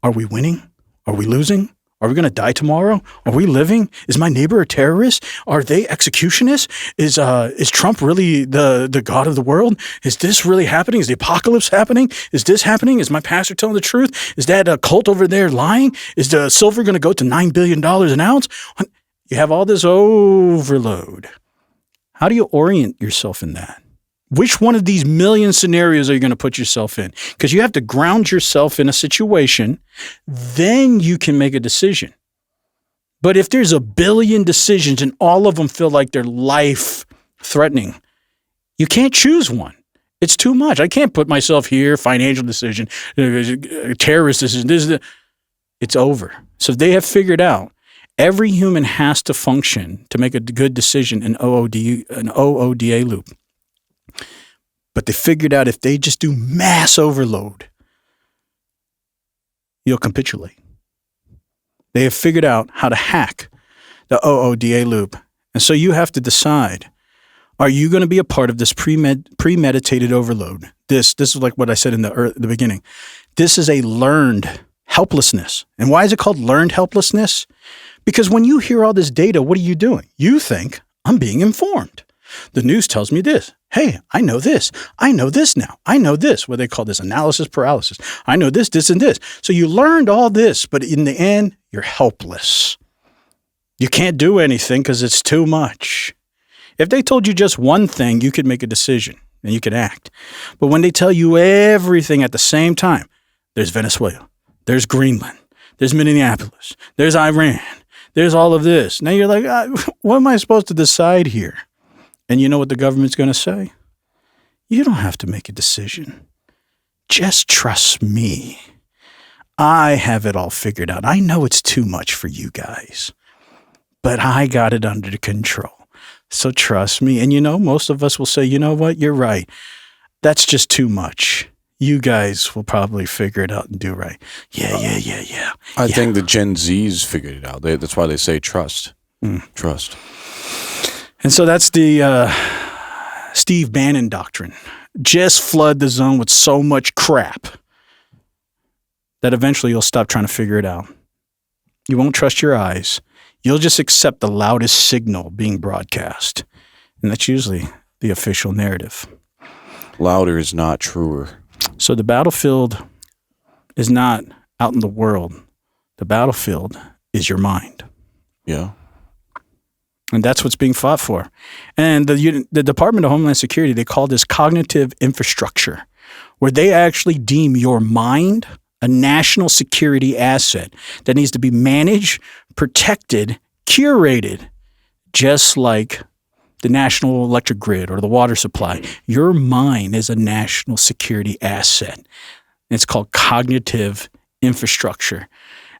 Are we winning? Are we losing? Are we going to die tomorrow? Are we living? Is my neighbor a terrorist? Are they executionists? Is Trump really the God of the world? Is this really happening? Is the apocalypse happening? Is this happening? Is my pastor telling the truth? Is that cult over there lying? Is the silver going to go to $9 billion an ounce? You have all this overload. How do you orient yourself in that? Which one of these million scenarios are you going to put yourself in? Because you have to ground yourself in a situation, then you can make a decision. But if there's a billion decisions and all of them feel like they're life-threatening, you can't choose one. It's too much. I can't put myself here, financial decision, terrorist decision. It's over. So they have figured out every human has to function to make a good decision in an OODA loop. But they figured out if they just do mass overload, you'll capitulate. They have figured out how to hack the OODA loop. And so you have to decide, are you going to be a part of this premeditated overload? This is like what I said in the beginning. This is a learned helplessness. And why is it called learned helplessness? Because when you hear all this data, what are you doing? You think, I'm being informed. The news tells me this. Hey, I know this. I know this now. I know this. What they call this analysis paralysis. I know this, this, and this. So you learned all this, but in the end, you're helpless. You can't do anything because it's too much. If they told you just one thing, you could make a decision and you could act. But when they tell you everything at the same time, there's Venezuela, there's Greenland, there's Minneapolis, there's Iran, there's all of this. Now you're like, what am I supposed to decide here? And you know what the government's going to say? You don't have to make a decision. Just trust me. I have it all figured out. I know it's too much for you guys, but I got it under control. So trust me. And most of us will say, you know what? You're right. That's just too much. You guys will probably figure it out and do right. Yeah. I think the Gen Zs figured it out. That's why they say trust. Trust. And so that's the Steve Bannon doctrine. Just flood the zone with so much crap. that eventually you'll stop trying to figure it out. You won't trust your eyes. You'll just accept the loudest signal being broadcast. And that's usually the official narrative. Louder is not truer. So the battlefield is not out in the world. The battlefield is your mind. Yeah. And that's what's being fought for. And the Department of Homeland Security, they call this cognitive infrastructure, where they actually deem your mind a national security asset that needs to be managed, protected, curated, just like the national electric grid or the water supply. Your mind is a national security asset. It's called cognitive infrastructure.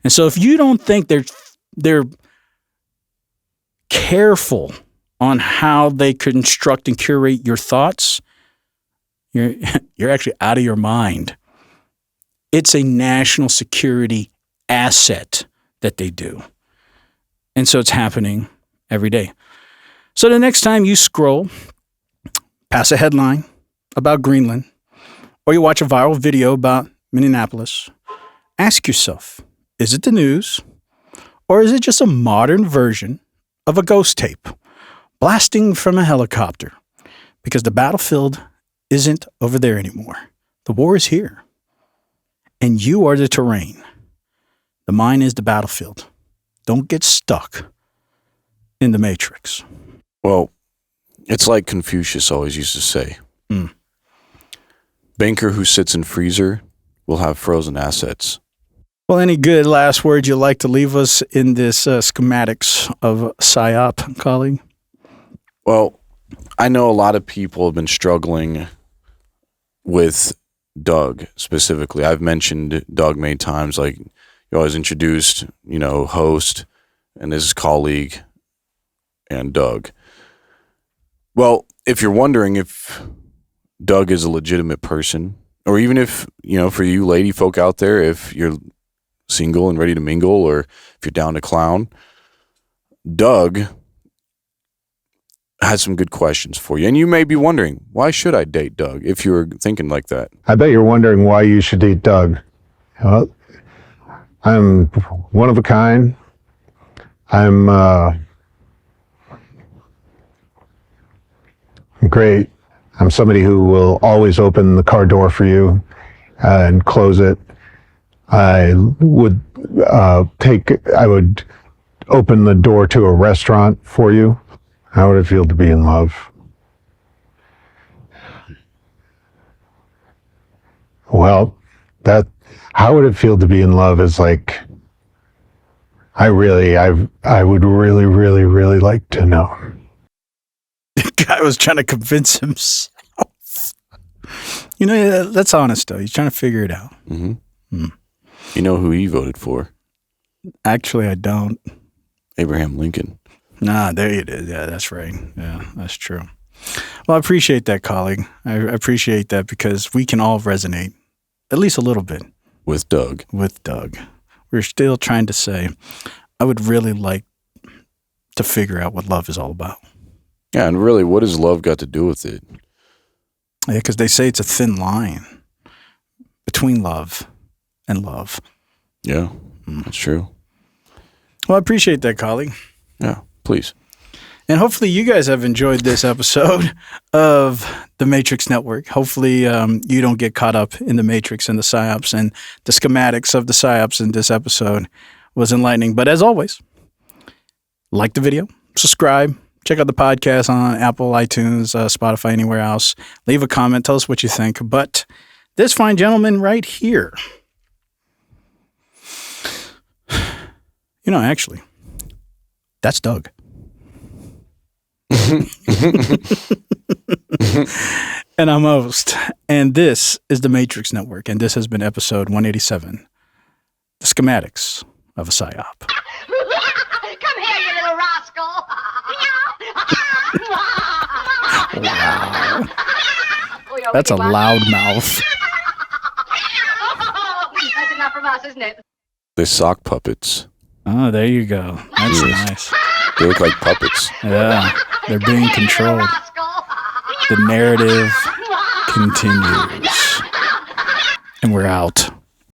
And so if you don't think they're careful on how they construct and curate your thoughts, you're actually out of your mind. It's a national security asset that they do. And so it's happening every day. So the next time you scroll past a headline about Greenland, or you watch a viral video about Minneapolis, ask yourself, is it the news, or is it just a modern version of a ghost tape blasting from a helicopter? Because the battlefield isn't over there anymore. The war is here. And you are the terrain. The mind is the battlefield. Don't get stuck in the matrix. Well, it's like Confucius always used to say. Banker who sits in freezer will have frozen assets. Well, any good last words you'd like to leave us in this schematics of Psyop, colleague? Well, I know a lot of people have been struggling with Doug specifically. I've mentioned Doug many times, like you always introduced, host and his colleague and Doug. Well, if you're wondering if Doug is a legitimate person, or even if, for you lady folk out there, if you're single and ready to mingle, or if you're down to clown, Doug has some good questions for you. And you may be wondering, why should I date Doug, if you're thinking like that? I bet you're wondering why you should date Doug. Well, I'm one of a kind. I'm great. I'm somebody who will always open the car door for you and close it. I would open the door to a restaurant for you. How would it feel to be in love? Well, how would it feel to be in love is like, I would really, really, really like to know. The guy was trying to convince himself. That's honest, though. He's trying to figure it out. Mm-hmm. You know who he voted for? Actually, I don't. Abraham Lincoln. Nah, there it is. Yeah, that's right. Yeah, that's true. Well, I appreciate that, colleague. I appreciate that because we can all resonate, at least a little bit. With Doug. We're still trying to say, I would really like to figure out what love is all about. Yeah, and really, what has love got to do with it? Yeah, because they say it's a thin line between love and love. Yeah, that's true. Well, I appreciate that, colleague. Yeah, please. And hopefully you guys have enjoyed this episode of the Matrix Network. Hopefully you don't get caught up in the Matrix and the Psyops, and the schematics of the Psyops in this episode was enlightening. But as always, like the video, subscribe, check out the podcast on Apple, iTunes, Spotify, anywhere else. Leave a comment. Tell us what you think. But this fine gentleman right here, actually, that's Doug. And I'm host. And this is the Matrix Network. And this has been episode 187, the schematics of a Psyop. Come here, you little rascal. Wow. That's a loud mouth. That's enough from us, isn't it? They're sock puppets. Oh, there you go. That's nice. They look like puppets. Yeah, they're being controlled. The narrative continues. And we're out.